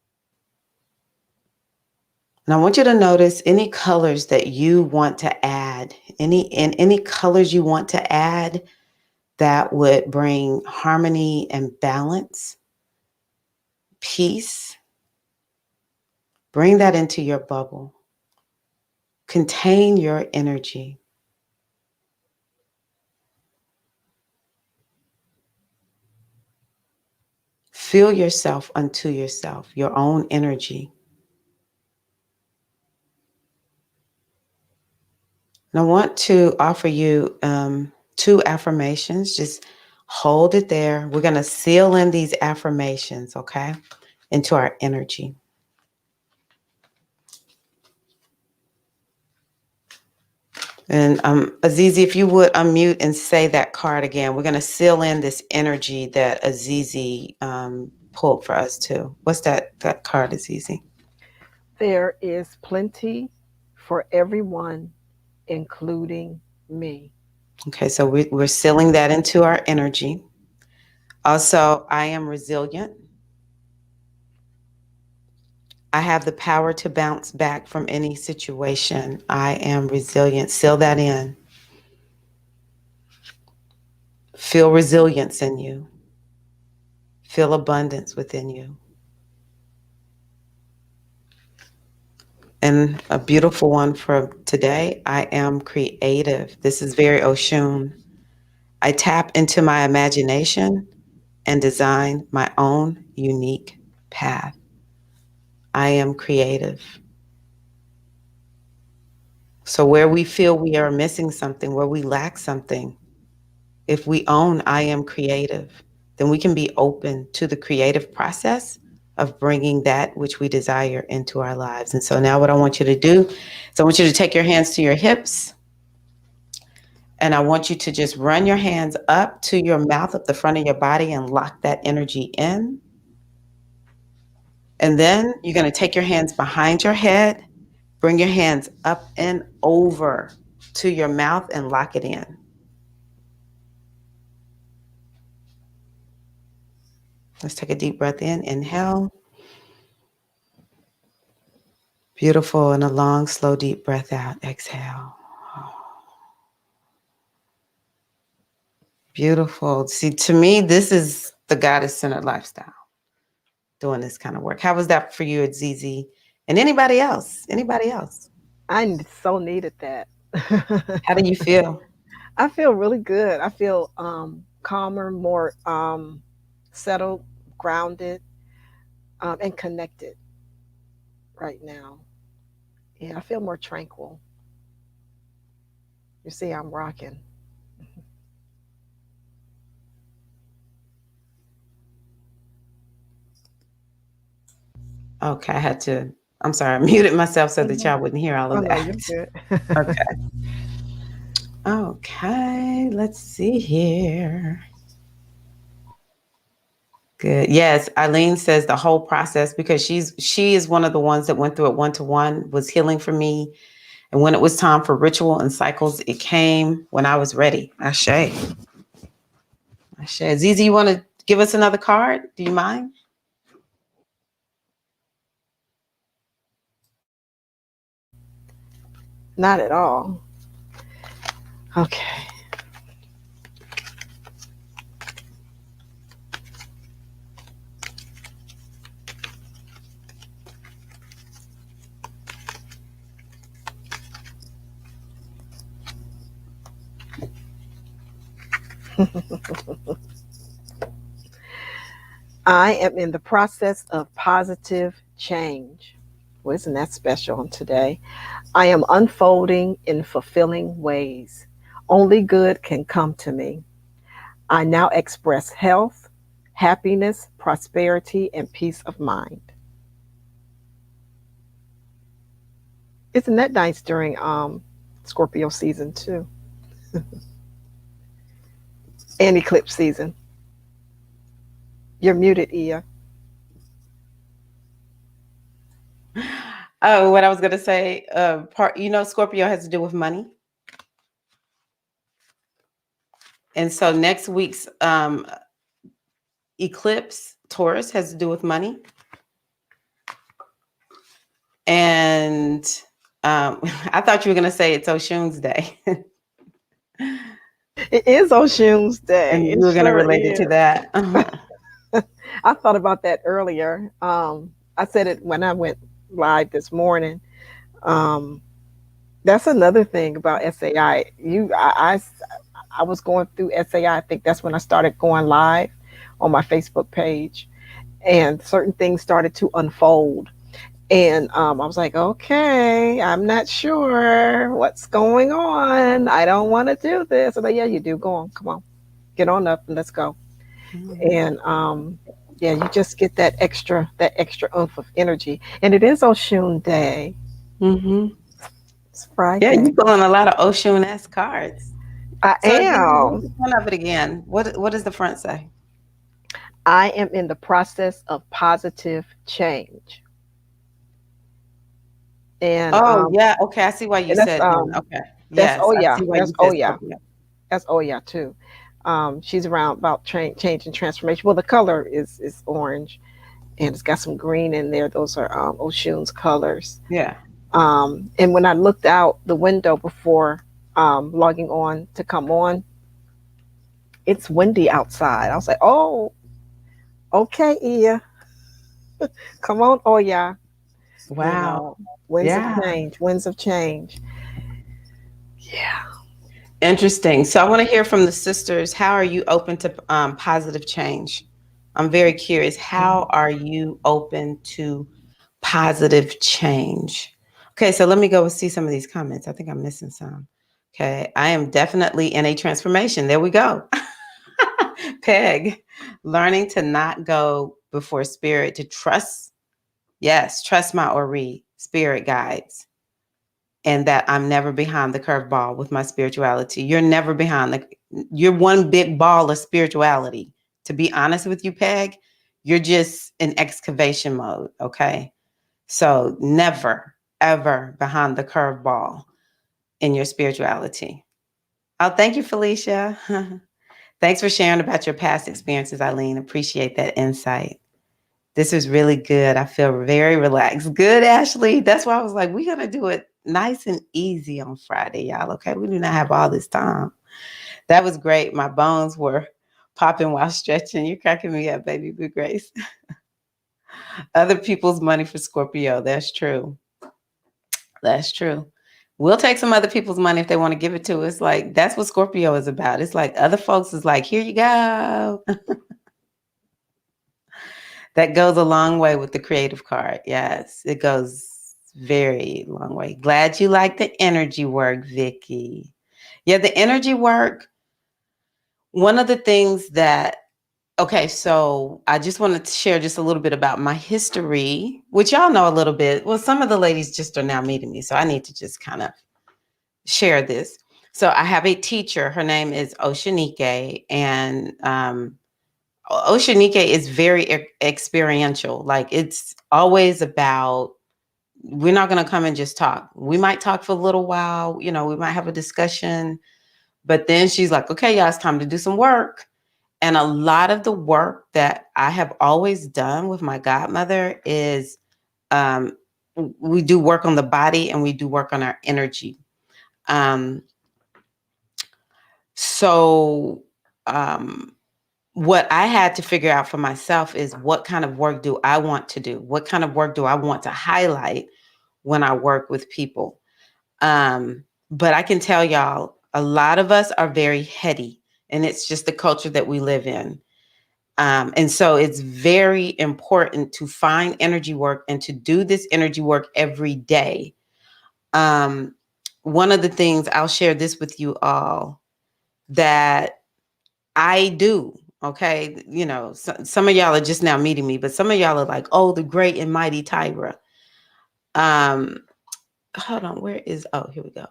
And I want you to notice any colors that you want to add, any colors you want to add that would bring harmony and balance, peace. Bring that into your bubble. Contain your energy. Feel yourself unto yourself, your own energy. And I want to offer you 2 affirmations. Just hold it there. We're going to seal in these affirmations, okay, into our energy. And Azizi, if you would unmute and say that card again, we're going to seal in this energy that Azizi pulled for us too. What's that card, Azizi? There is plenty for everyone, including me. Okay, so we're sealing that into our energy. Also, I am resilient. I have the power to bounce back from any situation. I am resilient. Seal that in. Feel resilience in you. Feel abundance within you. And a beautiful one for today, I am creative. This is very Oshun. I tap into my imagination and design my own unique path. I am creative. So, where we feel we are missing something, where we lack something, if we own I am creative, then we can be open to the creative process of bringing that which we desire into our lives. And so, now what I want you to do is I want you to take your hands to your hips. And I want you to just run your hands up to your mouth, up the front of your body, and lock that energy in. And then you're going to take your hands behind your head, bring your hands up and over to your mouth, and lock it in. Let's take a deep breath in. Inhale. Beautiful. And a long, slow, deep breath out. Exhale. Beautiful. See, to me, this is the goddess centered lifestyle, doing this kind of work. How was that for you, Zizi? And anybody else? Anybody else? So needed that. How do you feel? I feel really good. I feel calmer, more settled, grounded, and connected right now. Yeah, I feel more tranquil. You see, I'm rocking. Okay, I had to, I'm sorry, I muted myself so that Mhm. y'all wouldn't hear all Oh of no, that. you're good. Okay. Okay, let's see here. Good. Yes, Eileen says the whole process because she is one of the ones that went through it one to one, was healing for me. And when it was time for ritual and cycles, it came when I was ready. Ashe. Ashe. Zizi, you want to give us another card? Do you mind? Not at all. Okay. I am in the process of positive change. Well, isn't that special on today? I am unfolding in fulfilling ways. Only good can come to me. I now express health, happiness, prosperity, and peace of mind. Isn't that nice during Scorpio season too, and eclipse season? You're muted, Ia. Oh, what I was gonna say, Scorpio has to do with money. And so next week's eclipse, Taurus, has to do with money. And I thought you were going to say it's Oshun's Day. It is Oshun's day. And It you were going to sure relate it is. to that. I thought about that earlier. I said it when I went live this morning. Um, that's another thing about SAI. I was going through SAI. I think that's when I started going live on my Facebook page, and certain things started to unfold. And I was like, okay, I'm not sure what's going on. I don't want to do this. I'm like, yeah, you do. Go on, come on, get on up and let's go. And yeah, you just get that extra oomph of energy. And it is Oshun Day. Mm-hmm. It's Yeah, Friday. you're pulling a lot of Oshun-esque cards. I So what's am. the front of it again? What does the front say? I am in the process of positive change. And Oh, yeah. Okay, I see why you and that's said then. Okay. That's Yes, I Oya. see why That's you said Oya. Scorpio. That's Oya too. She's around about change and transformation. Well, the color is orange, and it's got some green in there. Those are Oshun's colors. Yeah. And when I looked out the window before logging on to come on, it's windy outside. I was like, oh, okay, Ia, come on, Oya. You Wow. know, winds of Yeah. change, winds of change. Yeah. Interesting. So I want to hear from the sisters. How are you open to positive change? I'm very curious. How are you open to positive change? Okay, so let me go and see some of these comments. I think I'm missing some. Okay, I am definitely in a transformation. There we go. Peg, learning to not go before spirit, to trust. Yes, trust my Ori, spirit guides, and that I'm never behind the curveball with my spirituality. You're never behind you're one big ball of spirituality. To be honest with you, Peg, you're just in excavation mode. Okay. So never, ever behind the curveball in your spirituality. Oh, thank you, Felicia. Thanks for sharing about your past experiences, Eileen. Appreciate that insight. This is really good. I feel very relaxed. Good, Ashley. That's why I was like, we're going to do it nice and easy on Friday, y'all. Okay. We do not have all this time. That was great. My bones were popping while stretching. You're cracking me up, baby. Good grace. Other people's money for Scorpio. That's true. That's true. We'll take some other people's money if they want to give it to us. Like, that's what Scorpio is about. It's like other folks is like, here you go. That goes a long way with the creative card. Yes, it goes very long way. Glad you like the energy work, Vicky. Yeah, the energy work. One of the things that okay, so I just wanted to share just a little bit about my history, which y'all know a little bit. Well, some of the ladies just are now meeting me, so I need to just kind of share this. So I have a teacher. Her name is Oshanike, and Oceanique is very experiential. Like it's always about, we're not going to come and just talk. We might talk for a little while, we might have a discussion, but then she's like, okay, y'all, it's time to do some work. And a lot of the work that I have always done with my godmother is um, we do work on the body and we do work on our energy. Um, so, um, what I had to figure out for myself is what kind of work do I want to do? What kind of work do I want to highlight when I work with people? But I can tell y'all, a lot of us are very heady, and it's just the culture that we live in. And so it's very important to find energy work and to do this energy work every day. Um, One of the things, I'll share this with you all, that I do. Okay. Some of y'all are just now meeting me, but some of y'all are like, oh, the great and mighty Tyra. Um, Hold on. Here we go.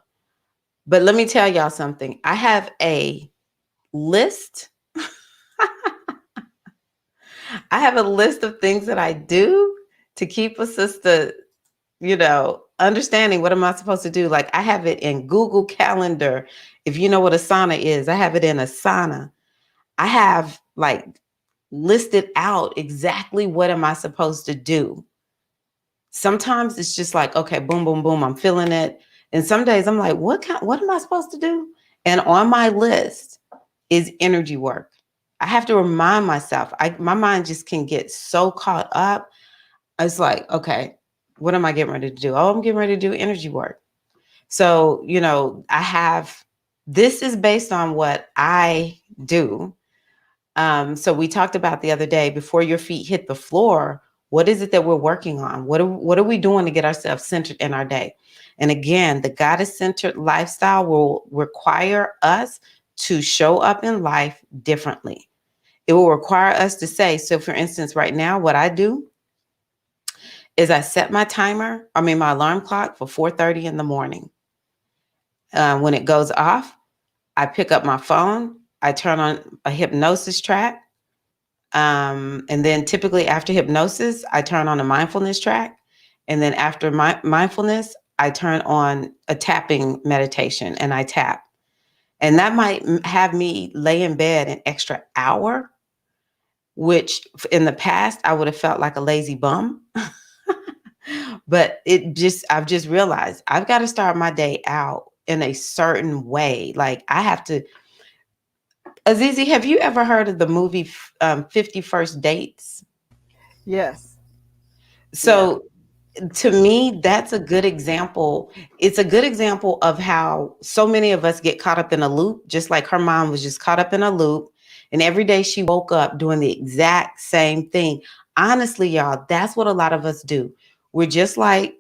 But let me tell y'all something. I have a list. I have a list of things that I do to keep a sister, understanding what am I supposed to do. Like I have it in Google Calendar. If you know what Asana is, I have it in Asana. I have like listed out exactly what am I supposed to do. Sometimes it's just like, okay, boom, boom, boom, I'm feeling it. And some days I'm like, what am I supposed to do? And on my list is energy work. I have to remind myself. My mind just can get so caught up. It's like, okay, what am I getting ready to do? Oh, I'm getting ready to do energy work. So, this is based on what I do. So we talked about the other day, before your feet hit the floor, what is it that we're working on? What are we doing to get ourselves centered in our day? And again, the goddess-centered lifestyle will require us to show up in life differently. It will require us to say, so for instance, right now, what I do is I set my alarm clock for 4:30 in the morning. When it goes off, I pick up my phone, I turn on a hypnosis track. And then typically after hypnosis, I turn on a mindfulness track. And then after my mindfulness, I turn on a tapping meditation and I tap. And that might have me lay in bed an extra hour, which in the past I would have felt like a lazy bum. But I've just realized I've got to start my day out in a certain way. Like I have to, Azizi, have you ever heard of the movie 50 First Dates? Yes. Yeah. So to me, that's a good example. It's a good example of how so many of us get caught up in a loop, just like her mom was just caught up in a loop. And every day she woke up doing the exact same thing. Honestly, y'all, that's what a lot of us do. We're just like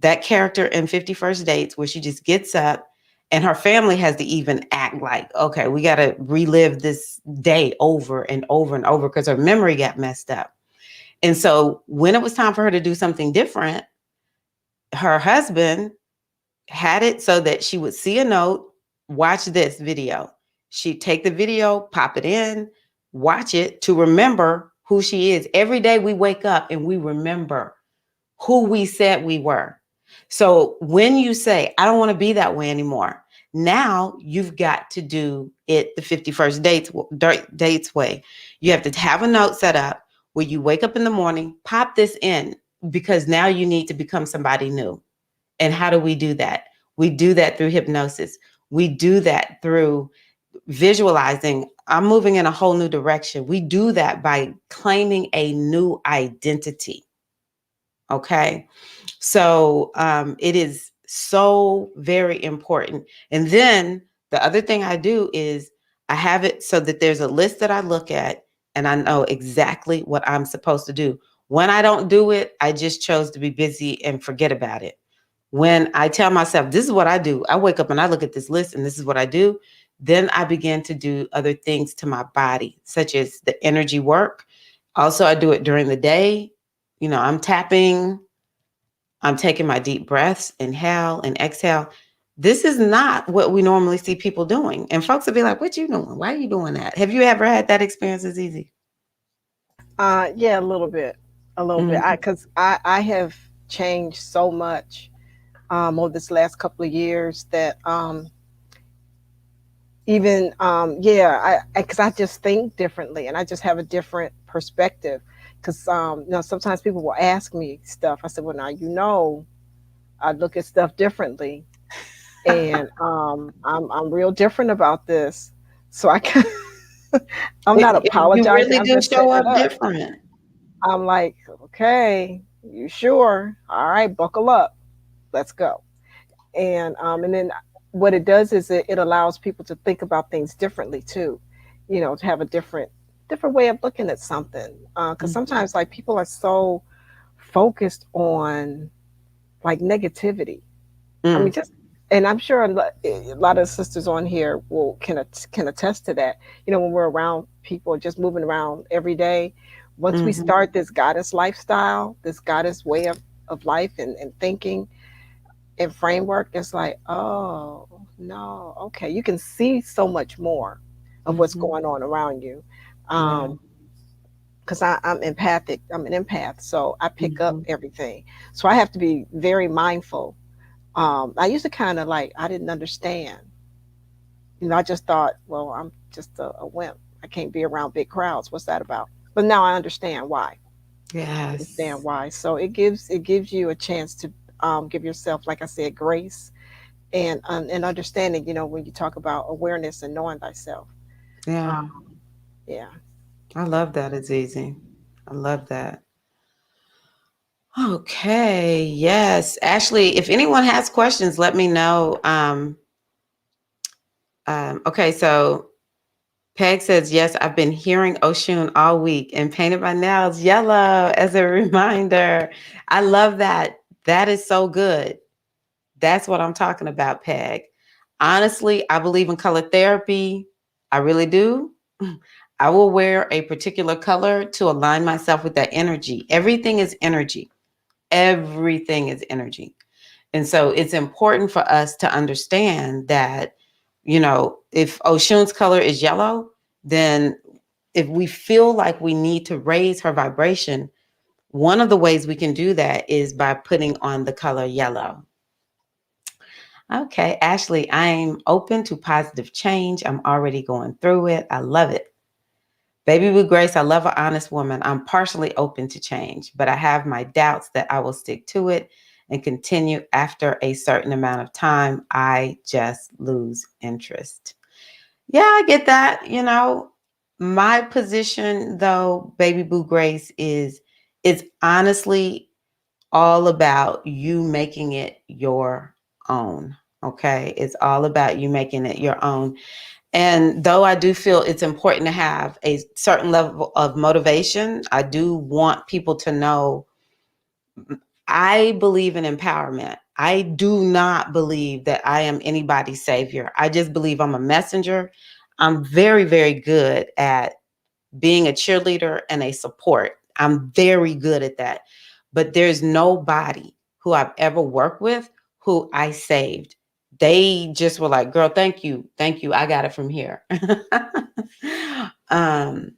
that character in 50 First Dates, where she just gets up and her family has to even act like, okay, we got to relive this day over and over and over because her memory got messed up. And so when it was time for her to do something different, her husband had it so that she would see a note, watch this video. She'd take the video, pop it in, watch it to remember who she is. Every day we wake up and we remember who we said we were. So when you say, I don't want to be that way anymore, now you've got to do it the 51st dates way. You have to have a note set up where you wake up in the morning, pop this in, because now you need to become somebody new. And how do we do that? We do that through hypnosis. We do that through visualizing. I'm moving in a whole new direction. We do that by claiming a new identity. Okay. So it is so very important. And then the other thing I do is I have it so that there's a list that I look at and I know exactly what I'm supposed to do. When I don't do it, I just chose to be busy and forget about it. When I tell myself, this is what I do, I wake up and I look at this list and this is what I do, then I begin to do other things to my body, such as the energy work. Also, I do it during the day. You know, I'm tapping, I'm taking my deep breaths, inhale and exhale. This is not what we normally see people doing. And folks will be like, what you doing? Why are you doing that? Have you ever had that experience? As easy? Yeah, a little bit, a little bit. Mm-hmm. I have changed so much over this last couple of years that even yeah, because I just think differently and I just have a different perspective. Because sometimes people will ask me stuff. I said, well, now I look at stuff differently, and I'm real different about this. So I can I'm not You apologizing. really I'm do just show setting it up up. different. I'm like, okay, you sure? All right, buckle up. Let's go. And then what it does is it allows people to think about things differently too. To have a different way of looking at something. Because sometimes like people are so focused on like negativity. I mean, Mm-hmm. just and I'm sure a lot of sisters on here can attest to that. When we're around people, just moving around every day, once we Mm-hmm. start this goddess lifestyle, this goddess way of life and thinking and framework, it's like, oh no, okay, you can see so much more of what's Mm-hmm. going on around you. Yeah. Because I'm empathic, I'm an empath, so I pick up Mm-hmm. everything. So I have to be very mindful. I used to kind of like, I didn't understand. I just thought, well, I'm just a wimp. I can't be around big crowds. What's that about? But now I understand why. Understand Yes. why. So it gives you a chance to give yourself, like I said, grace and understanding. When you talk about awareness and knowing thyself. Uh, Yeah. yeah. I love that, Azizi. I love that. Okay. Yes. Ashley, if anyone has questions, let me know. Okay. So Peg says, yes, I've been hearing Oshun all week and painted my nails yellow as a reminder. I love that. That is so good. That's what I'm talking about, Peg. Honestly, I believe in color therapy. I really do. I will wear a particular color to align myself with that energy. Everything is energy. Everything is energy. And so it's important for us to understand that, if Oshun's color is yellow, then if we feel like we need to raise her vibration, one of the ways we can do that is by putting on the color yellow. Okay, Ashley, I'm open to positive change. I'm already going through it. I love it. Baby with Grace, I love an honest woman. I'm partially open to change, but I have my doubts that I will stick to it and continue after a certain amount of time. I just lose interest. Yeah, I get that. My position though, Baby Boo Grace, is honestly all about you making it your own. Okay. It's all about you making it your own. And though I do feel it's important to have a certain level of motivation, I do want people to know I believe in empowerment. I do not believe that I am anybody's savior. I just believe I'm a messenger. I'm very, very good at being a cheerleader and a support. I'm very good at that. But there's nobody who I've ever worked with who I saved. They just were like, girl, thank you. Thank you. I got it from here. um,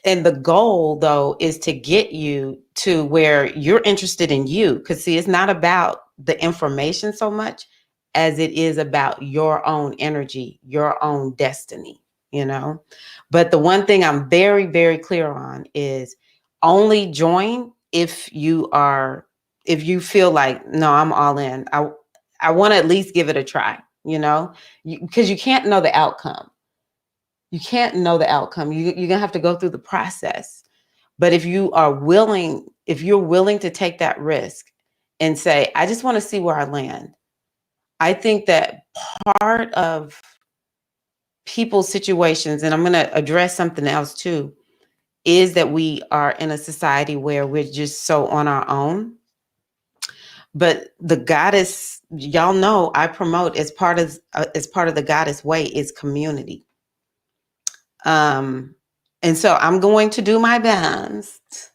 and the goal though is to get you to where you're interested in you, because see, it's not about the information so much as it is about your own energy, your own destiny, you know. But the one thing I'm very, very clear on is only join if you feel like, no, I'm all in. I want to at least give it a try, because you can't know the outcome. You can't know the outcome. You're gonna have to go through the process. But if you're willing to take that risk and say, I just want to see where I land. I think that part of people's situations, and I'm going to address something else too, is that we are in a society where we're just so on our own. But the goddess, y'all know, I promote as part of the goddess way is community. Um, and so I'm going to do my best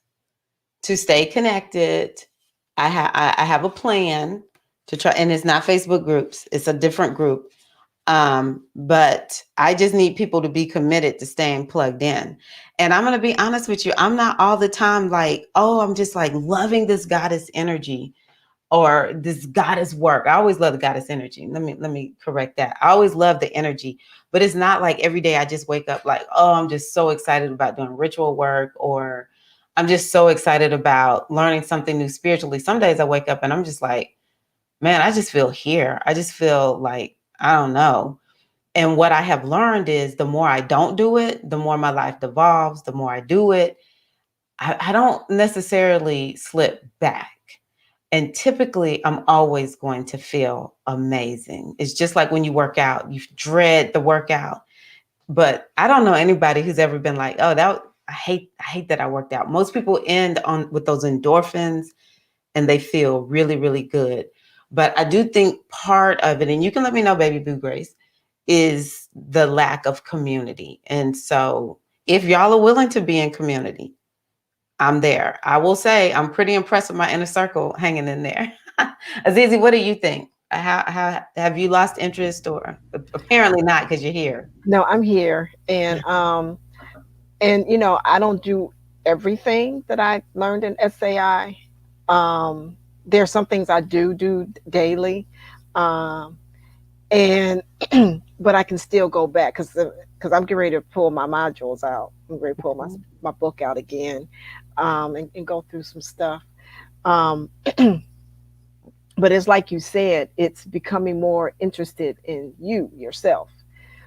to stay connected. I have a plan to try, and it's not Facebook groups; it's a different group. But I just need people to be committed to staying plugged in. And I'm gonna be honest with you, I'm not all the time like, oh, I'm just like loving this goddess energy or this goddess work. I always love the goddess energy. Let me correct that. I always love the energy, but it's not like every day I just wake up like, oh, I'm just so excited about doing ritual work, or I'm just so excited about learning something new spiritually. Some days I wake up and I'm just like, man, I just feel here. I just feel like, I don't know. And what I have learned is the more I don't do it, the more my life devolves. The more I do it, I don't necessarily slip back. And typically, I'm always going to feel amazing. It's just like when you work out, you dread the workout. But I don't know anybody who's ever been like, oh, I hate that I worked out. Most people end on with those endorphins and they feel really, really good. But I do think part of it, and you can let me know, Baby Boo Grace, is the lack of community. And so if y'all are willing to be in community, I'm there. I will say I'm pretty impressed with my inner circle hanging in there. Azizi, what do you think? How have you lost interest, or apparently not because you're here? No, I'm here, and I don't do everything that I learned in SAI. Um, there's some things I do daily, um, and but I can still go back because I'm getting ready to pull my modules out. I'm ready to pull my book out again, and go through some stuff. Um, but it's like you said, it's becoming more interested in you yourself.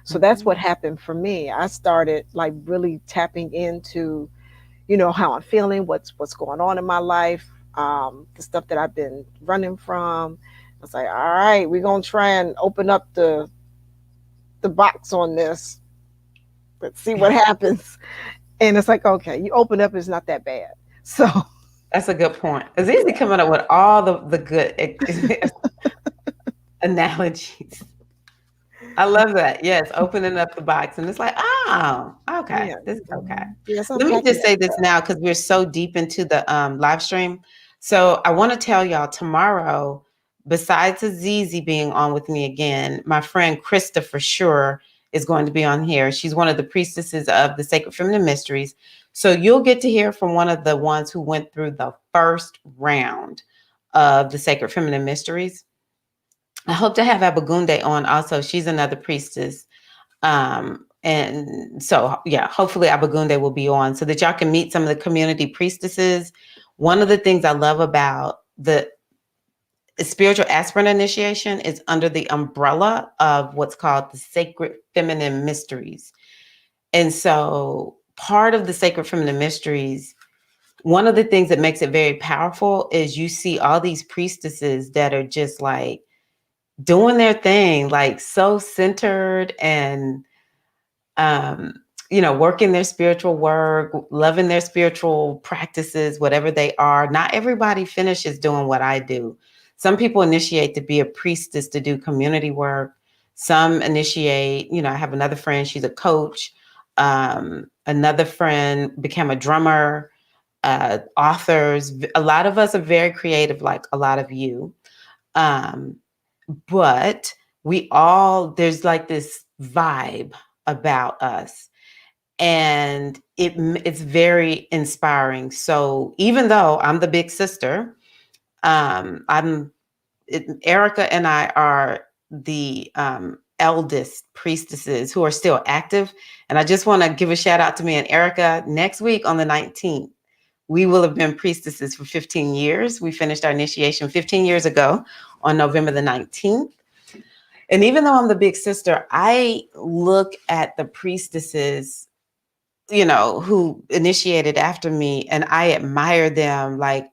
So that's Mhm. what happened for me. I started like really tapping into, how I'm feeling, what's going on in my life, the stuff that I've been running from. I was like, all right, we're gonna try and open up the box on this. Let's see what happens. And it's like, okay, you open up, it's not that bad. So That's a good point. Azizi coming up with all the good analogies. I love that. Yes, opening up the box and it's like, oh, okay, yeah, this is okay. yes, Let me unpacking just that say this stuff. now because we're so deep into the live stream. So I want to tell y'all tomorrow, besides Azizi being on with me again, my friend Krista for sure is going to be on here. She's one of the priestesses of the Sacred Feminine Mysteries. So you'll get to hear from one of the ones who went through the first round of the Sacred Feminine Mysteries. I hope to have Abagunde on also. She's another priestess. And so, yeah, hopefully Abagunde will be on so that y'all can meet some of the community priestesses. One of the things I love about the spiritual aspirant initiation is under the umbrella of what's called the sacred feminine mysteries. And so, part of the sacred feminine mysteries, one of the things that makes it very powerful is you see all these priestesses that are just like doing their thing, like so centered and um, working their spiritual work, loving their spiritual practices, whatever they are. Not everybody finishes doing what I do. Some people initiate to be a priestess to do community work. Some initiate, I have another friend, she's a coach. Another friend became a drummer, authors. A lot of us are very creative, like a lot of you. Um, but there's like this vibe about us, and it's very inspiring. So even though I'm the big sister, Erica and I are the eldest priestesses who are still active. And I just want to give a shout out to me and Erica. Next week on the 19th, we will have been priestesses for 15 years. We finished our initiation 15 years ago on November the 19th. And even though I'm the big sister, I look at the priestesses, who initiated after me, and I admire them. Like,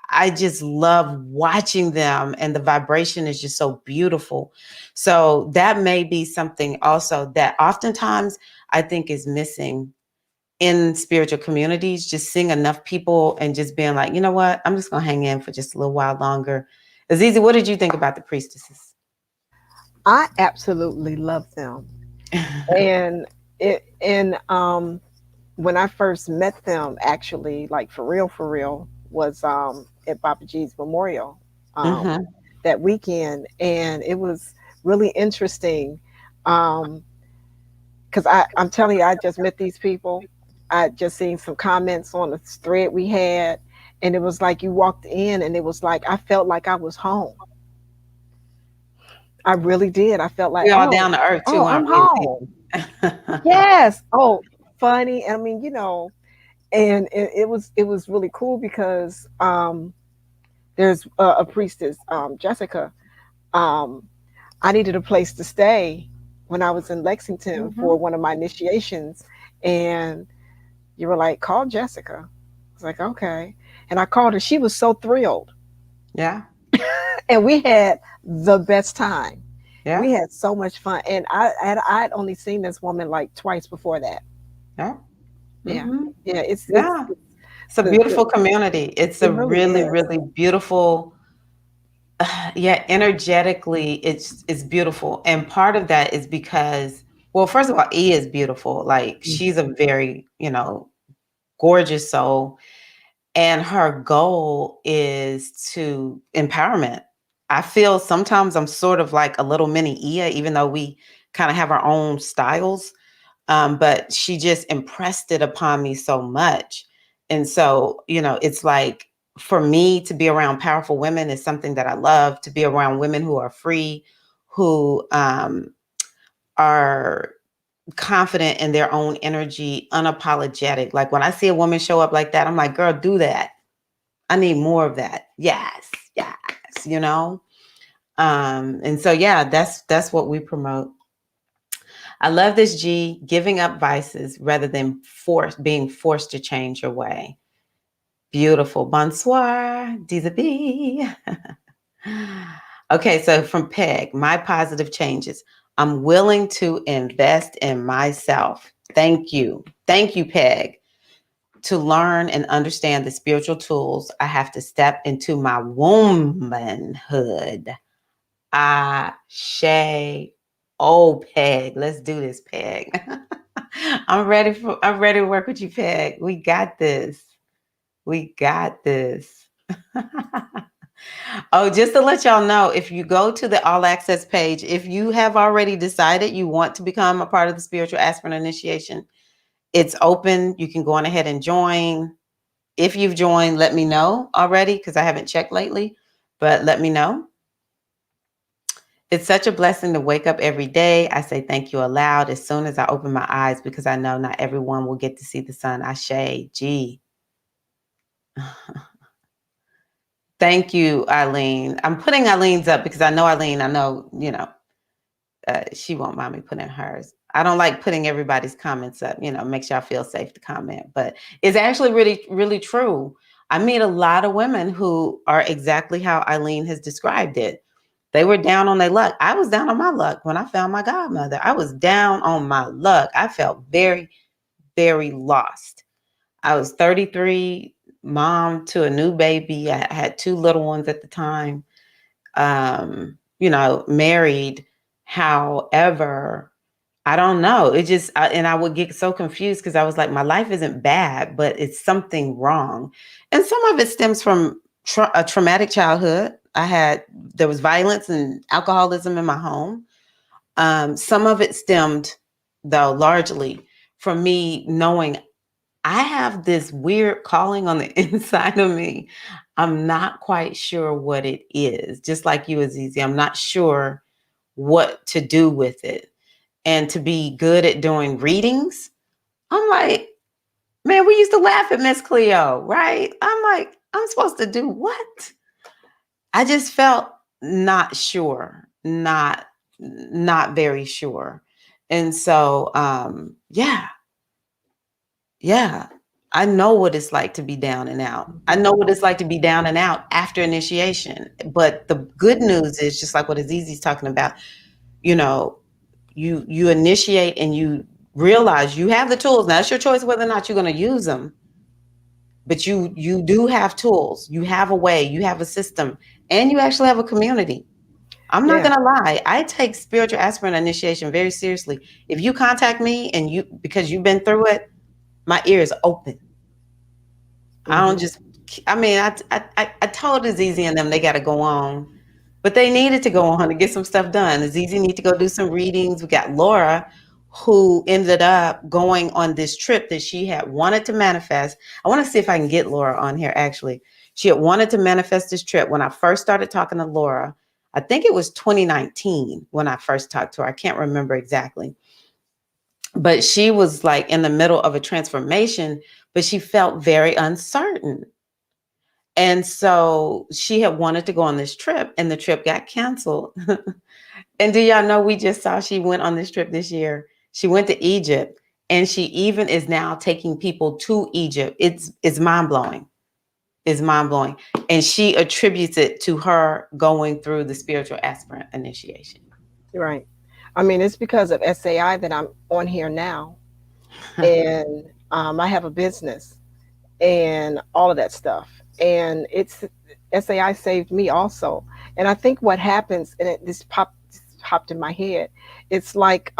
I just love watching them, and the vibration is just so beautiful. So that may be something also that oftentimes I think is missing in spiritual communities, just seeing enough people and just being like, you know what, I'm just going to hang in for just a little while longer. Azizi, what did you think about the priestesses? I absolutely love them. And when I first met them, actually, like for real, was at Papa G's memorial um, Hmm. that weekend, and it was really interesting. Um, because I'm telling you, I just met these people. I just seen some comments on the thread we had, and it was like you walked in, and it was like I felt like I was home. I really did. I felt like, We all down to earth too, oh, I'm aren't we? home. Yes. Oh, funny. I mean, and it was really cool because there's a priestess, Jessica. Um, I needed a place to stay when I was in Lexington for Hmm. one of my initiations, and you were like, call Jessica. I was like, okay. And I called her. She was so thrilled. Yeah, And we had the best time. yeah, We had so much fun. And I'd only seen this woman like twice before that. yeah. Yeah. Hmm. Yeah. It's Yeah. It's a the beautiful community. It's a it really really, is. really beautiful. Yeah, energetically, it's beautiful, and part of that is because, well, first of all, E is beautiful. Like, she's a very, gorgeous soul, and her goal is to empowerment. I feel sometimes I'm sort of like a little mini Ia, even though we kind of have our own styles. But she just impressed it upon me so much. And so, it's like, for me to be around powerful women is something that I love, to be around women who are free, who are confident in their own energy, unapologetic. Like, when I see a woman show up like that, I'm like, girl, do that. I need more of that. Yes, yes, you know? And so, yeah, that's what we promote. I love this, G, giving up vices rather than being forced to change your way. Beautiful. Bonsoir, Dizabee. Okay, so from Peg, my positive changes. I'm willing to invest in myself. Thank you. Thank you, Peg. To learn and understand the spiritual tools, I have to step into my womanhood. Ah, Shay. Oh, Peg. Let's do this, Peg. I'm ready to work with you, Peg. We got this. We got this. Oh, just to let y'all know, if you go to the all access page, if you have already decided you want to become a part of the spiritual aspirant initiation, it's open. You can go on ahead and join. If you've joined, let me know already, because I haven't checked lately, but let me know. It's such a blessing to wake up every day. I say thank you aloud as soon as I open my eyes because I know not everyone will get to see the sun. Ashe, gee. Thank you, Eileen. I'm putting Eileen's up because I know Eileen, I know, she won't mind me putting hers. I don't like putting everybody's comments up, makes y'all feel safe to comment, but it's actually really, really true. I meet a lot of women who are exactly how Eileen has described it. They were down on their luck. I was down on my luck when I found my godmother. I was down on my luck. I felt very, very lost. I was 33, mom to a new baby. I had two little ones at the time, married. However, I don't know. And I would get so confused because I was like, my life isn't bad, but it's something wrong. And some of it stems from a traumatic childhood. There was violence and alcoholism in my home. Some of it stemmed, though, largely from me knowing I have this weird calling on the inside of me. I'm not quite sure what it is. Just like you, Azizi, I'm not sure what to do with it. And to be good at doing readings, I'm like, man, we used to laugh at Miss Cleo, right? I'm like, I'm supposed to do what? I just felt not sure, not very sure. And so yeah, I know what it's like to be down and out. I know what it's like to be down and out after initiation. But the good news is just like what Azizi's talking about, you know, you initiate and you realize you have the tools. Now it's your choice whether or not you're going to use them, but you do have tools. You have a way, you have a system, and you actually have a community. I'm not Yeah. gonna lie, I take spiritual aspirant initiation very seriously. If you contact me and you because you've been through it, my ear is open. I don't Hmm. just. I mean, I told Azizi and them they got to go on, but they needed to go on to get some stuff done. Azizi need to go do some readings. We got Laura, who ended up going on this trip that she had wanted to manifest. I want to see if I can get Laura on here. Actually, she had wanted to manifest this trip when I first started talking to Laura. I think it was 2019 when I first talked to her. I can't remember exactly, but she was like in the middle of a transformation, but she felt very uncertain. And so she had wanted to go on this trip and the trip got canceled. And do y'all know we just saw she went on this trip this year? She went to Egypt and she even is now taking people to Egypt. It's mind-blowing. It's mind-blowing. And she attributes it to her going through the spiritual aspirant initiation. Right. I mean, it's because of SAI that I'm on here now, and I have a business and all of that stuff. And it's SAI saved me also. And I think what happens, and this popped in my head, it's like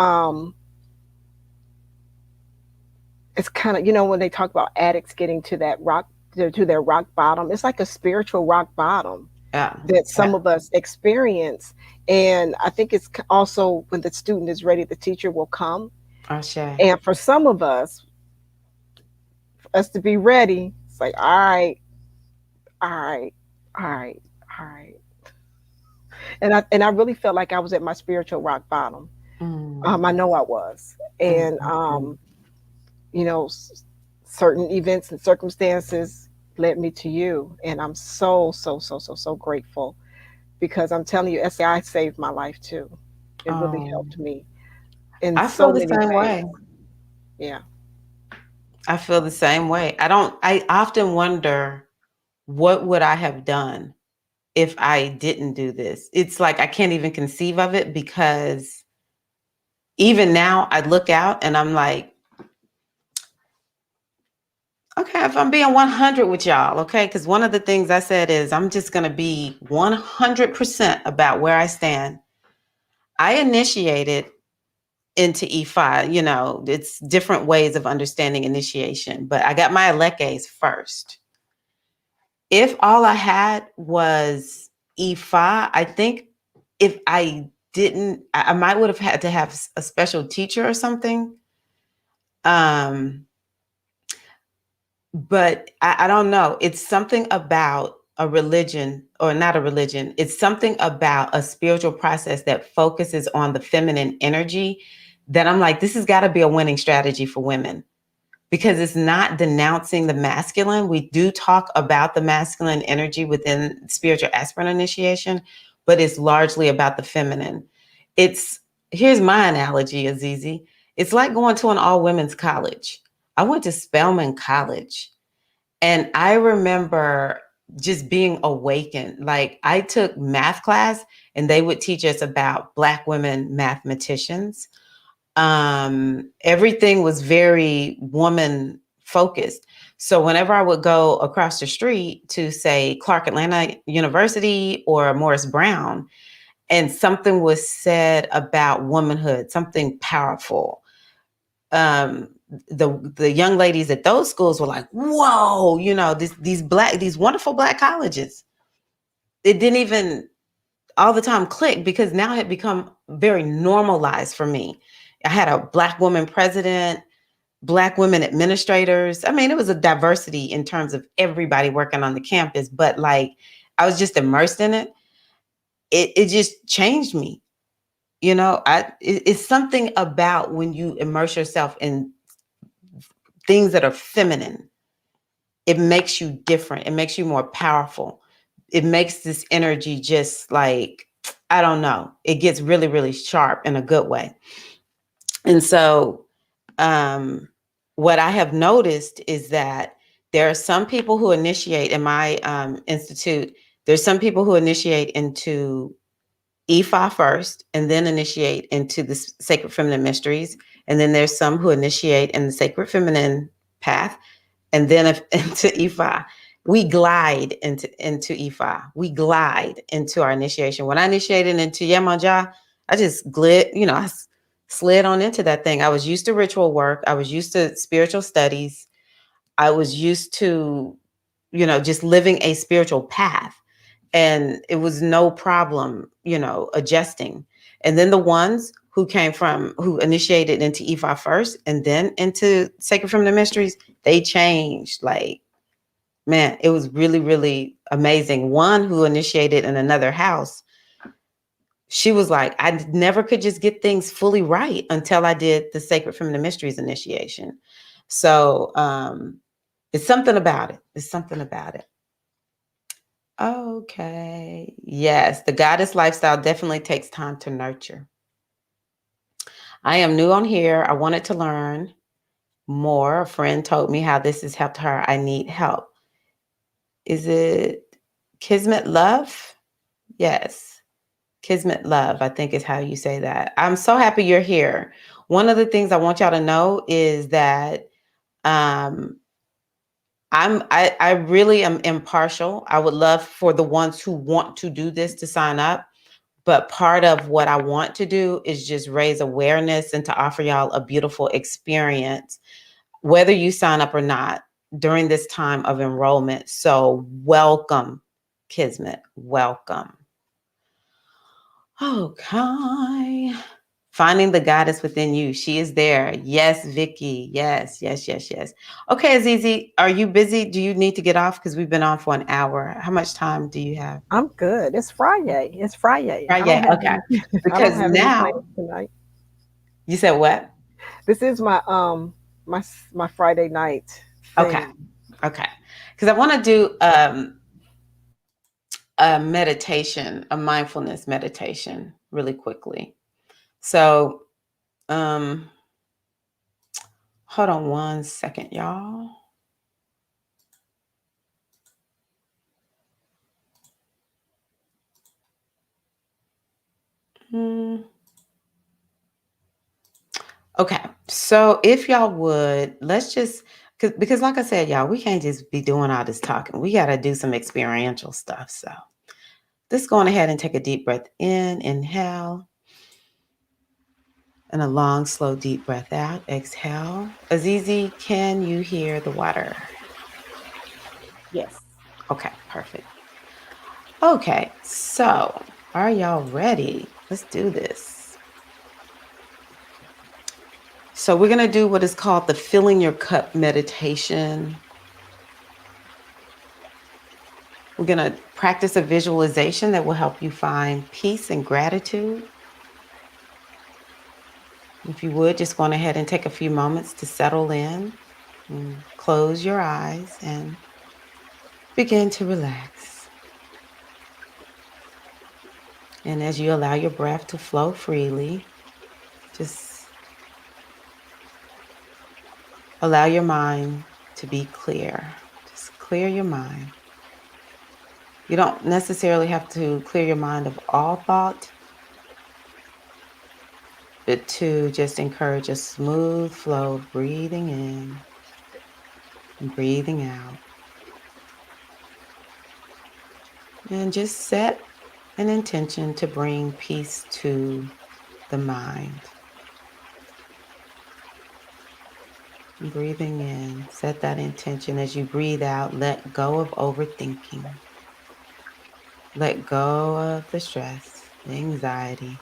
it's kind of, when they talk about addicts getting to that rock, to their rock bottom, it's like a spiritual rock bottom Yeah. that Yeah. some of us experience. And I think it's also when the student is ready, the teacher will come. Ashe. And for some of us to be ready, it's like, all right, all right, all right, all right. And I really felt like I was at my spiritual rock bottom. I Mm, know I was. mm, And mm, mm. you know, certain events and circumstances led me to you, and I'm so so so so so grateful, because I'm telling you, SAI saved my life too. It really Oh, helped me in I feel so the many same ways. way. Yeah. I feel the same way. I often wonder what would I have done if I didn't do this? It's like I can't even conceive of it because even now I look out and I'm like, okay, if I'm being 100 with y'all, okay, because one of the things I said is I'm just going to be 100% about where I stand. I initiated into E5, it's different ways of understanding initiation, but I got my Elekes first. If all I had was E5, I think if I didn't, I might would have had to have a special teacher or something. Um, but I don't know. It's something about a religion, or not a religion, it's something about a spiritual process that focuses on the feminine energy that I'm like, this has got to be a winning strategy for women, because it's not denouncing the masculine. We do talk about the masculine energy within spiritual aspirant initiation, but it's largely about the feminine. It's Here's my analogy, Azizi. It's like going to an all women's college. I went to Spelman College, and I remember just being awakened. Like, I took math class and they would teach us about Black women mathematicians. Everything was very woman focused. So whenever I would go across the street to, say, Clark Atlanta University or Morris Brown, and something was said about womanhood, something powerful, um, the young ladies at those schools were like, "Whoa!" These wonderful Black colleges. It didn't even all the time click, because now it had become very normalized for me. I had a Black woman president, Black women administrators. I mean, it was a diversity in terms of everybody working on the campus, but like, I was just immersed in it. It just changed me. It's something about when you immerse yourself in things that are feminine. It makes you different. It makes you more powerful. It makes this energy just like, I don't know. It gets really, really sharp in a good way. And so, um, what I have noticed is that there are some people who initiate in my institute. There's some people who initiate into EFA first, and then initiate into the Sacred Feminine Mysteries. And then there's some who initiate in the Sacred Feminine path, and then into EFA. We glide into EFA. We glide into our initiation. When I initiated into Yemanja, I just slid on into that thing. I was used to ritual work. I was used to spiritual studies. I was used to, just living a spiritual path. And it was no problem, adjusting. And then the ones who initiated into EFA first and then into Sacred Feminine Mysteries, they changed. Like, man, it was really, really amazing. One who initiated in another house, she was like, I never could just get things fully right until I did the Sacred Feminine Mysteries initiation. So it's something about it. It's something about it. Okay. Yes, the goddess lifestyle definitely takes time to nurture. I am new on here. I wanted to learn more. A friend told me how this has helped her. I need help. Is it Kismet Love? Yes. Kismet Love, I think is how you say that. I'm so happy you're here. One of the things I want y'all to know is that um, I really am impartial. I would love for the ones who want to do this to sign up. But part of what I want to do is just raise awareness and to offer y'all a beautiful experience, whether you sign up or not, during this time of enrollment. So welcome, Kismet. Welcome. Okay. Finding the goddess within you. She is there. Yes, Vicky. Yes, yes, yes, yes. Okay, Azizi, are you busy? Do you need to get off? Because we've been on for an hour. How much time do you have? I'm good. It's Friday. It's Friday. Right, yeah, okay. I don't Because have any now, plans tonight. you said what? This is my Friday night Okay. thing. Okay. Because I want to do a meditation, a mindfulness meditation really quickly. So, um, hold on one second, y'all. Hmm. Okay. So if y'all would, let's just, because like I said, y'all, we can't just be doing all this talking. We got to do some experiential stuff. So just going ahead and take a deep breath in, inhale, and a long, slow, deep breath out, exhale. Azizi, can you hear the water? Yes. Okay, perfect. Okay, so are y'all ready? Let's do this. So we're going to do what is called the filling your cup meditation. We're going to practice a visualization that will help you find peace and gratitude. If you would, just go on ahead and take a few moments to settle in and close your eyes and begin to relax. And as you allow your breath to flow freely, just allow your mind to be clear. Just clear your mind. You don't necessarily have to clear your mind of all thought, but to just encourage a smooth flow of breathing in and breathing out. And just set an intention to bring peace to the mind. And breathing in, set that intention. As you breathe out, let go of overthinking. Let go of the stress, the anxiety,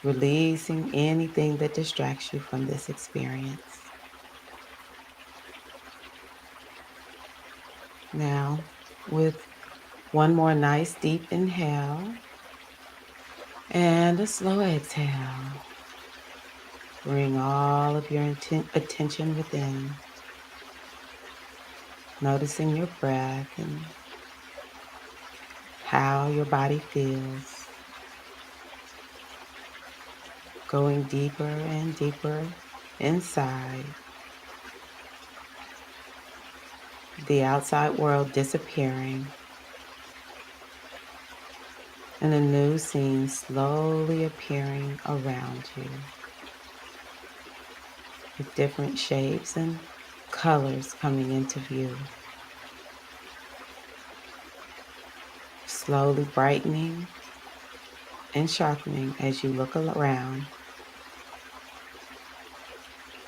releasing anything that distracts you from this experience. Now, with one more nice deep inhale and a slow exhale, bring all of your attention within, noticing your breath and how your body feels, going deeper and deeper inside, the outside world disappearing, and a new scene slowly appearing around you with different shapes and colors coming into view, slowly brightening and sharpening as you look around.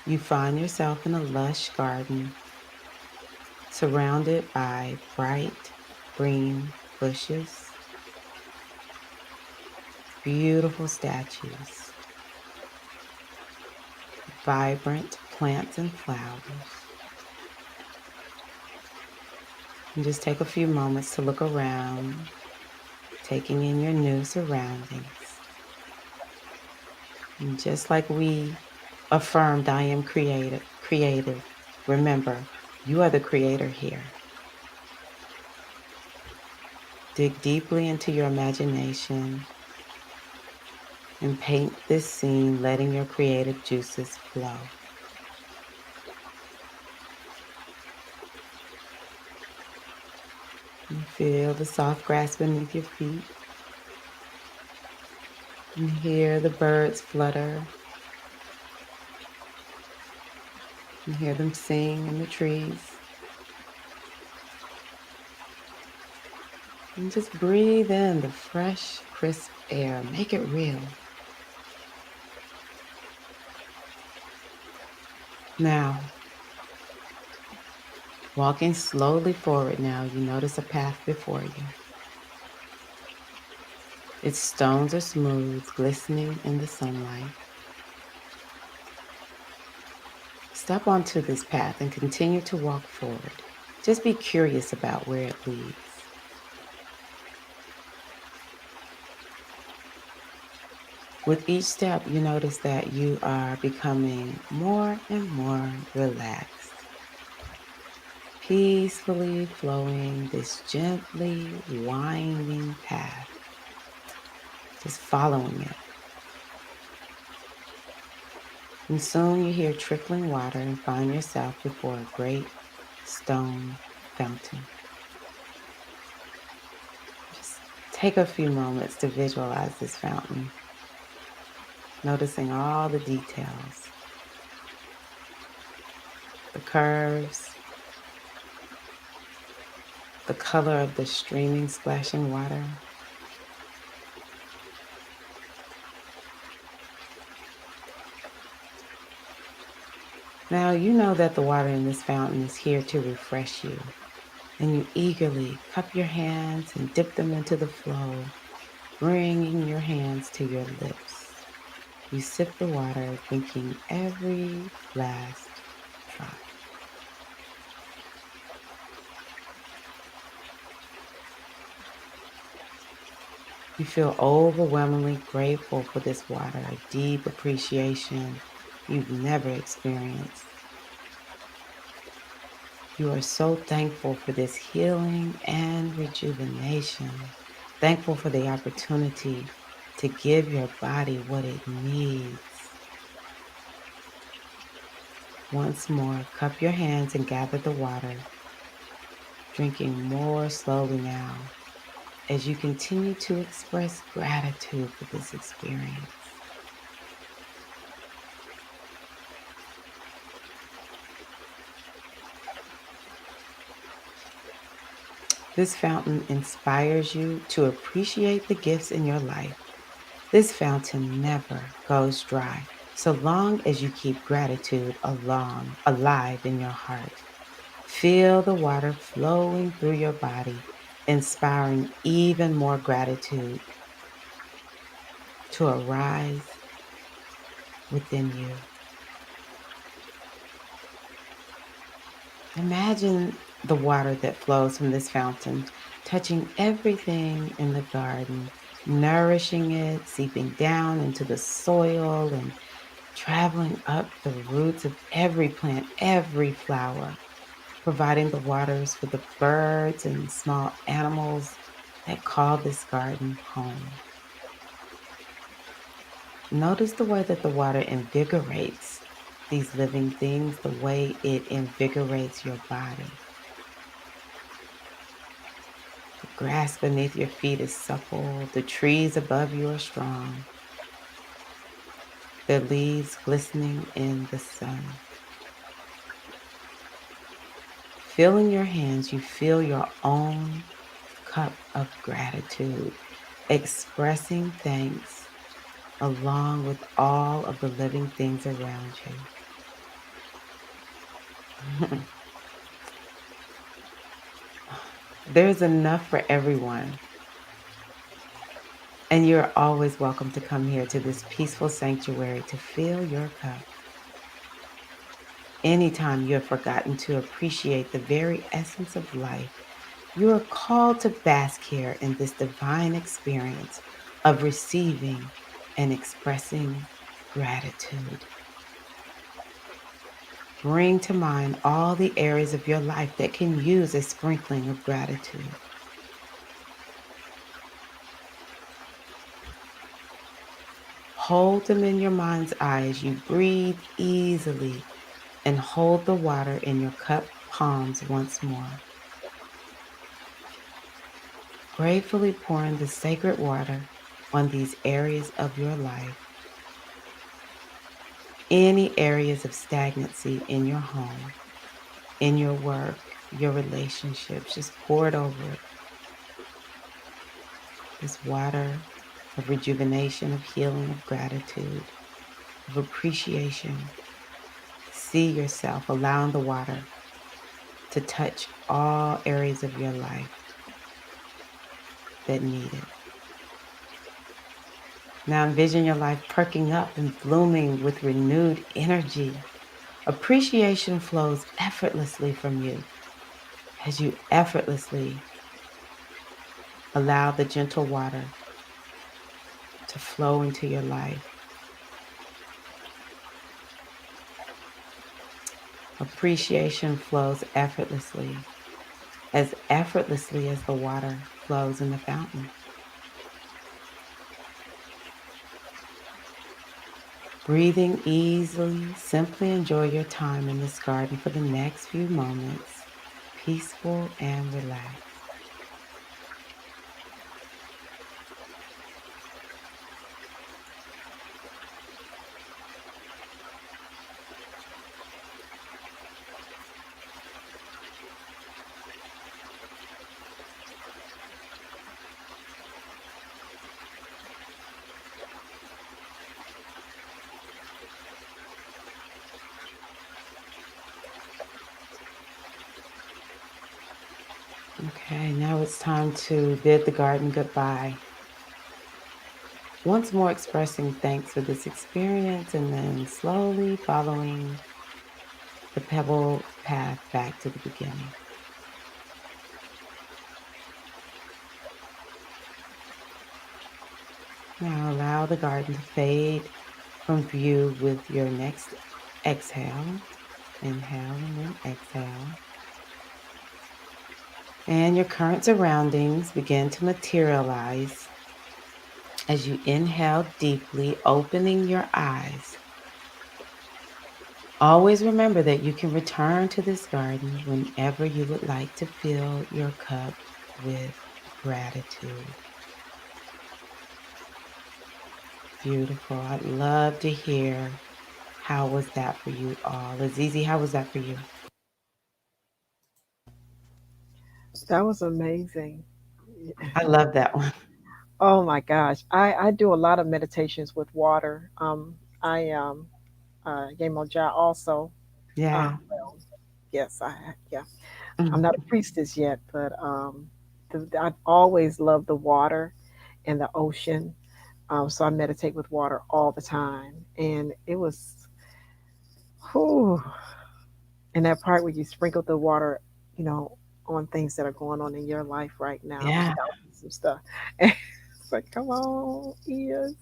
You find yourself in a lush garden surrounded by bright green bushes, beautiful statues, vibrant plants and flowers. And just take a few moments to look around, taking in your new surroundings. And just like we affirmed, I am creative. Remember, you are the creator here. Dig deeply into your imagination and paint this scene, letting your creative juices flow. You feel the soft grass beneath your feet and hear the birds flutter and hear them sing in the trees. And just breathe in the fresh, crisp air. Make it real. Now, walking slowly forward now, you notice a path before you. Its stones are smooth, glistening in the sunlight. Step onto this path and continue to walk forward. Just be curious about where it leads. With each step, you notice that you are becoming more and more relaxed, peacefully flowing this gently winding path, just following it. And soon you hear trickling water and find yourself before a great stone fountain. Just take a few moments to visualize this fountain, noticing all the details, the curves, the color of the streaming, splashing water. Now you know that the water in this fountain is here to refresh you, and you eagerly cup your hands and dip them into the flow, bringing your hands to your lips. You sip the water, drinking every last drop. You feel overwhelmingly grateful for this water, a deep appreciation you've never experienced. You are so thankful for this healing and rejuvenation, thankful for the opportunity to give your body what it needs. Once more, cup your hands and gather the water, drinking more slowly now as you continue to express gratitude for this experience. This fountain inspires you to appreciate the gifts in your life. This fountain never goes dry so long as you keep gratitude alive in your heart. Feel the water flowing through your body, inspiring even more gratitude to arise within you. Imagine the water that flows from this fountain, touching everything in the garden, nourishing it, seeping down into the soil, and traveling up the roots of every plant, every flower, providing the waters for the birds and small animals that call this garden home. Notice the way that the water invigorates these living things, the way it invigorates your body. The grass beneath your feet is supple, the trees above you are strong, their leaves glistening in the sun. Filling your hands, you feel your own cup of gratitude, expressing thanks along with all of the living things around you. There's enough for everyone, and you're always welcome to come here to this peaceful sanctuary to fill your cup. Anytime you have forgotten to appreciate the very essence of life, you are called to bask here in this divine experience of receiving and expressing gratitude. Bring to mind all the areas of your life that can use a sprinkling of gratitude. Hold them in your mind's eye as you breathe easily and hold the water in your cup palms once more. Gratefully pouring the sacred water on these areas of your life. Any areas of stagnancy in your home, in your work, your relationships, just pour it over it. This water of rejuvenation, of healing, of gratitude, of appreciation. See yourself allowing the water to touch all areas of your life that need it. Now envision your life perking up and blooming with renewed energy. Appreciation flows effortlessly from you as you effortlessly allow the gentle water to flow into your life. Appreciation flows effortlessly as the water flows in the fountain. Breathing easily, simply enjoy your time in this garden for the next few moments, peaceful and relaxed. Okay, now it's time to bid the garden goodbye. Once more expressing thanks for this experience and then slowly following the pebble path back to the beginning. Now allow the garden to fade from view with your next exhale. Inhale and then exhale. And your current surroundings begin to materialize as you inhale deeply, opening your eyes. Always remember that you can return to this garden whenever you would like to fill your cup with gratitude. Beautiful. I'd love to hear, how was that for you all? Azizi, how was that for you? That was amazing. I love that one. Oh my gosh. I do a lot of meditations with water. I Yemoja also. Yeah. Well, yes, yeah. I'm Mhm. not a priestess yet, but I've always loved the water and the ocean. So I meditate with water all the time, and it was, whew, and that part where you sprinkle the water, you know, on things that are going on in your life right now. I was Yeah. counting some stuff. And it's like, come on, yes.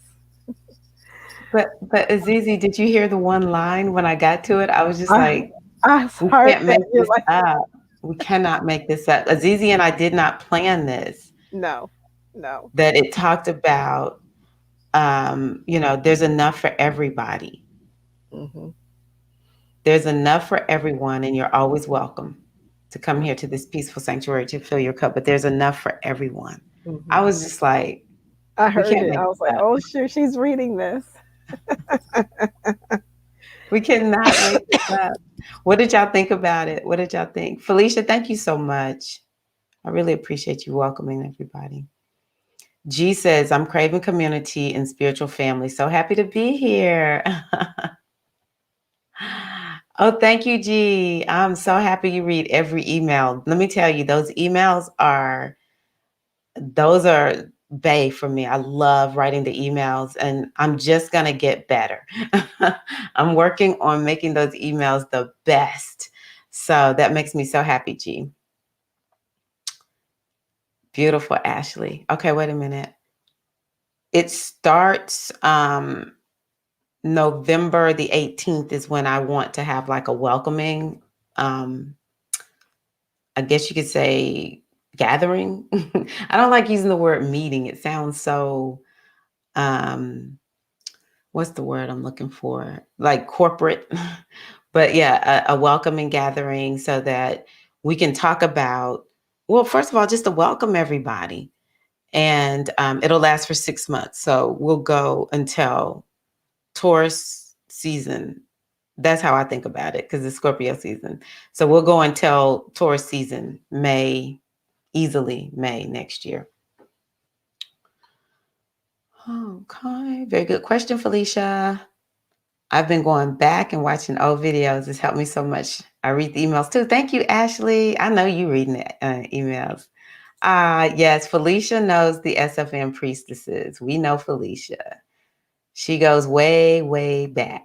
But Azizi, did you hear the one line when I got to it? I was just I like, I we heard can't that. make You're this like, up. We cannot make this up. Azizi and I did not plan this. no, no. That it talked about, there's enough for everybody. Mm-hmm. There's enough for everyone, and you're always welcome to come here to this peaceful sanctuary to fill your cup. But there's enough for everyone. I Mm-hmm. was just like, I we heard can't it. make I was like, this up. oh, sure, she's reading this. We cannot make this up. What did y'all think about it? What did y'all think? Felicia, thank you so much. I really appreciate you welcoming everybody. G says, I'm craving community and spiritual family. So happy to be here. Oh, thank you, G. I'm so happy you read every email. Let me tell you, those are bay for me. I love writing the emails and I'm just going to get better. I'm working on making those emails the best. So that makes me so happy, G. Beautiful, Ashley. Okay, wait a minute. It starts November the 18th is when I want to have like a welcoming, um, I guess you could say, gathering. I don't like using the word meeting. It sounds so, um, what's the word I'm looking for? Like corporate. But yeah, a welcoming gathering so that we can talk about, well, first of all, just to welcome everybody. And it'll last for 6 months. So we'll go until Taurus season. That's how I think about it because it's Scorpio season. So we'll go until Taurus season, May, easily May next year. Okay, very good question, Felicia. I've been going back and watching old videos. It's helped me so much. I read the emails too. Thank you, Ashley. I know you reading the emails. Yes, Felicia knows the SFM priestesses. We know Felicia. She goes way, way back.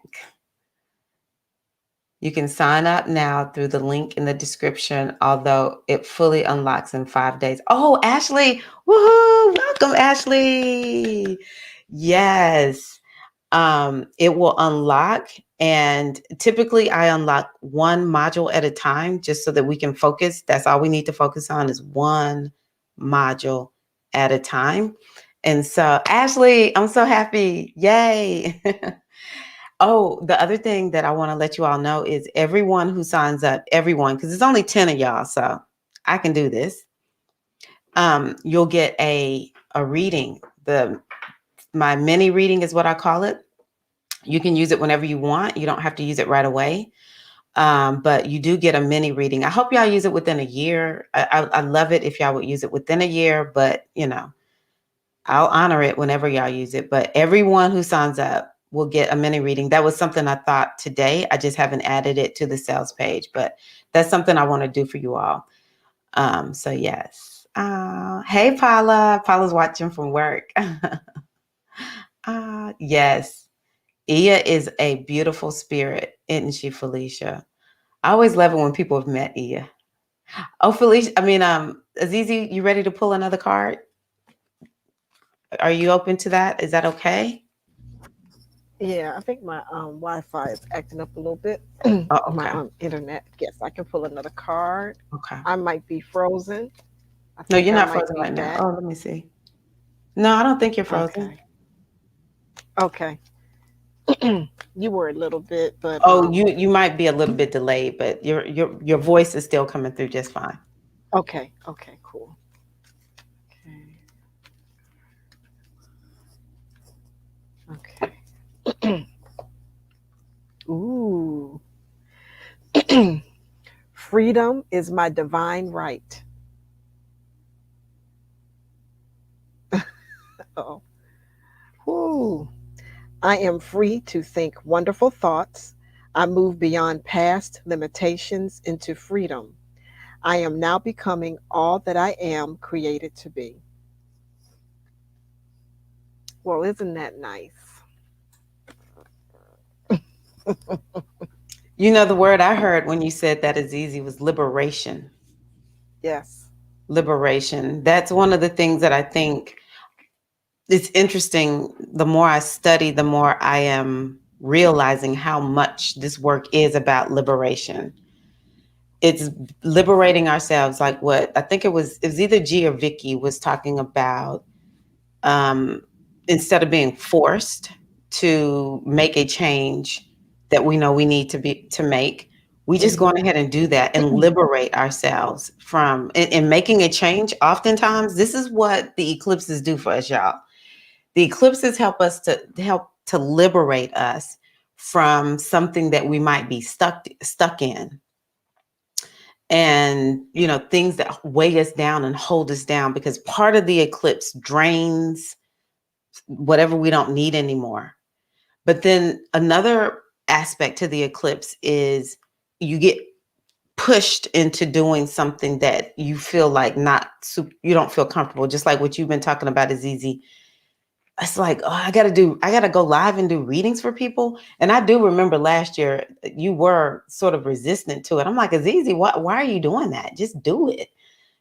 You can sign up now through the link in the description, although it fully unlocks in 5 days. Oh, Ashley. Woohoo! Welcome, Ashley. Yes. It will unlock, and typically I unlock one module at a time just so that we can focus. That's all we need to focus on is one module at a time. And so, Ashley, I'm so happy. Yay. Oh, the other thing that I want to let you all know is everyone who signs up, everyone, because it's only 10 of y'all, so I can do this. You'll get a reading. My mini reading is what I call it. You can use it whenever you want. You don't have to use it right away. But you do get a mini reading. I hope y'all use it within a year. I love it if y'all would use it within a year, but I'll honor it whenever y'all use it. But everyone who signs up will get a mini reading. That was something I thought today. I just haven't added it to the sales page, but that's something I want to do for you all. So yes. Hey Paula. Paula's watching from work. Yes. Ia is a beautiful spirit, isn't she, Felicia? I always love it when people have met Ia. Oh, Felicia, Azizi, you ready to pull another card? Are you open to that? Is that okay? Yeah, I think my Wi-Fi is acting up a little bit. Oh, My okay. internet. Yes, I can pull another card. Okay. I might be frozen. I No, think you're I not might frozen be right now. back. Oh, let me see. No, I don't think you're frozen. Okay. Okay. You were a little bit, but Oh, you might be a little bit delayed, but your voice is still coming through just fine. okay. Okay. Cool. Okay. Okay. Ooh. Freedom is my divine right. Oh. Ooh. I am free to think wonderful thoughts. I move beyond past limitations into freedom. I am now becoming all that I am created to be. Well, isn't that nice? You know, the word I heard when you said that is easy was liberation. Yes. Liberation. That's one of the things that I think it's interesting. The more I study, the more I am realizing how much this work is about liberation. It's liberating ourselves, like what I think it was either G or Vicky was talking about. um, Instead of being forced to make a change that we know we need to make, we just go on ahead and do that and liberate ourselves from in making a change. Oftentimes, this is what the eclipses do for us, y'all. The eclipses help us to liberate us from something that we might be stuck in, and things that weigh us down and hold us down, because part of the eclipse drains whatever we don't need anymore. But then another aspect to the eclipse is you get pushed into doing something that you feel like you don't feel comfortable. Just like what you've been talking about is easy. It's like, oh, I gotta go live and do readings for people. And I do remember last year you were sort of resistant to it. I'm like, Azizi, why are you doing that? Just do it.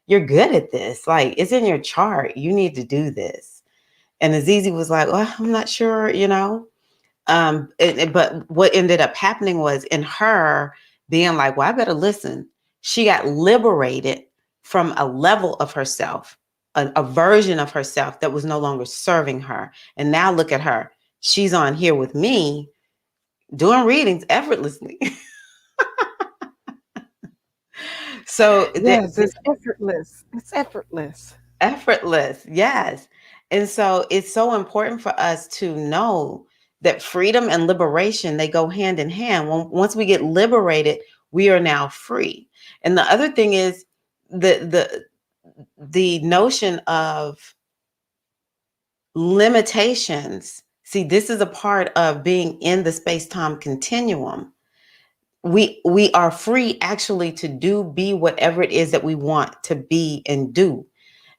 You're good at this. Like, it's in your chart. You need to do this. And Azizi was like, well, I'm not sure. But what ended up happening was, in her being like, well, I better listen, she got liberated from a level of herself, a version of herself that was no longer serving her. And now look at her. She's on here with me doing readings effortlessly. So Yes, it's effortless. It's effortless. effortless, yes. And so it's so important for us to know that freedom and liberation, they go hand in hand. Once we get liberated, we are now free. And the other thing is the the notion of limitations. See, this is a part of being in the space-time continuum. We are free actually to be whatever it is that we want to be and do.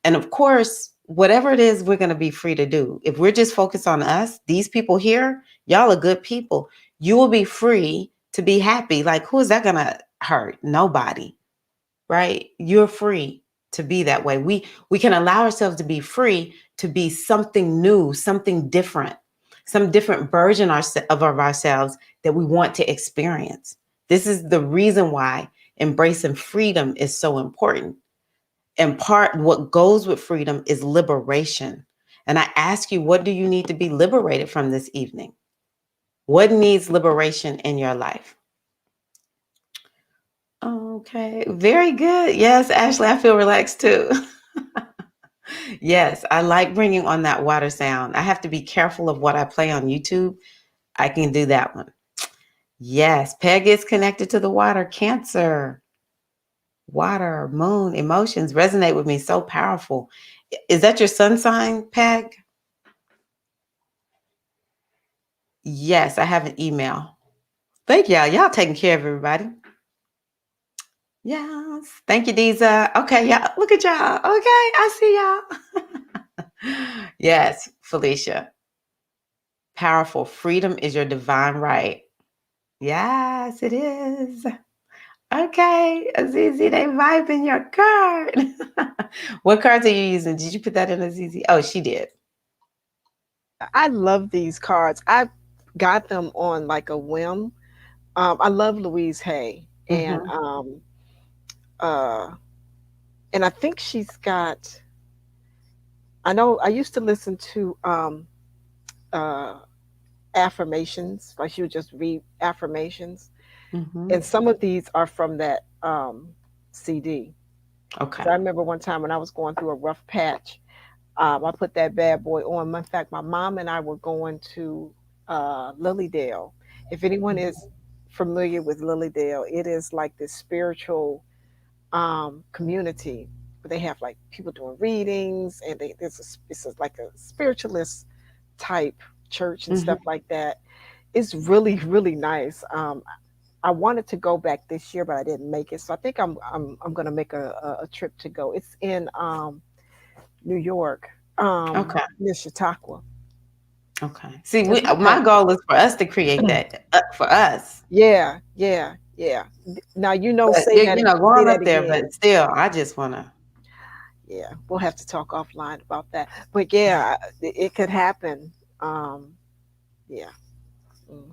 And of course, whatever it is, we're going to be free to do. If we're just focused on us, these people here, y'all are good people. You will be free to be happy. Like, who is that going to hurt? Nobody, right? You're free to be that way. We can allow ourselves to be free to be something new, something different, some different version of ourselves that we want to experience. This is the reason why embracing freedom is so important. And part what goes with freedom is liberation. And I ask you, what do you need to be liberated from this evening? What needs liberation in your life? Okay, very good. Yes, Ashley, I feel relaxed too. Yes, I like bringing on that water sound. I have to be careful of what I play on YouTube. I can do that one. Yes, Peg is connected to the water. Cancer, water, moon, emotions resonate with me. So powerful. Is that your sun sign, Peg? Yes, I have an email. Thank y'all. Y'all taking care of everybody. Yes. Thank you, Deeza. Okay, y'all. Look at y'all. Okay, I see y'all. Yes, Felicia. Powerful. Freedom is your divine right. Yes, it is. Okay, Azizi, they vibing your card. What cards are you using? Did you put that in, Azizi? Oh, she did. I love these cards. I got them on like a whim. I love Louise Hay, Mm-hmm. uh, and I think she's got. I know I used to listen to uh, affirmations. Like she would just read affirmations, Mm-hmm. and some of these are from that CD. Because Okay. I remember one time when I was going through a rough patch, I put that bad boy on. In fact, my mom and I were going to Lilydale. If anyone is familiar with Lilydale, it is like this spiritual community where they have like people doing readings, and it's like a spiritualist type church and stuff Mm-hmm. like that. It's really really nice. I wanted to go back this year, but I didn't make it. So I think I'm gonna make a trip to go. It's in New York, Okay. near Chautauqua. Okay. See, And my sometimes, goal is for us to create that for us. yeah, yeah, yeah. Now you know, But say going that up there, again. but still, I just want to. Yeah, we'll have to talk offline about that. But yeah, it could happen. Um, yeah. Mhm.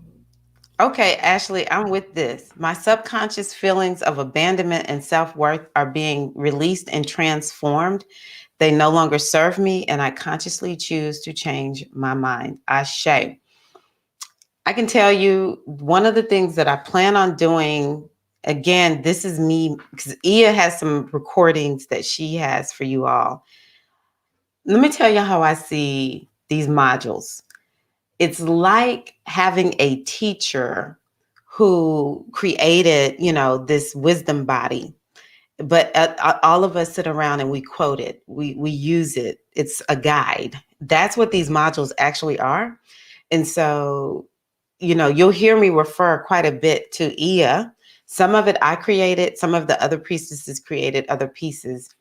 Okay, Ashley, I'm with this. My subconscious feelings of abandonment and self worth are being released and transformed. They no longer serve me, and I consciously choose to change my mind. Ashe. I can tell you one of the things that I plan on doing. Again, this is me because Ia has some recordings that she has for you all. Let me tell you how I see these modules. It's like having a teacher who created, this wisdom body, but all of us sit around and we quote it. We use it. It's a guide. That's what these modules actually are. And so, you'll hear me refer quite a bit to Ia. Some of it I created, some of the other priestesses created other pieces,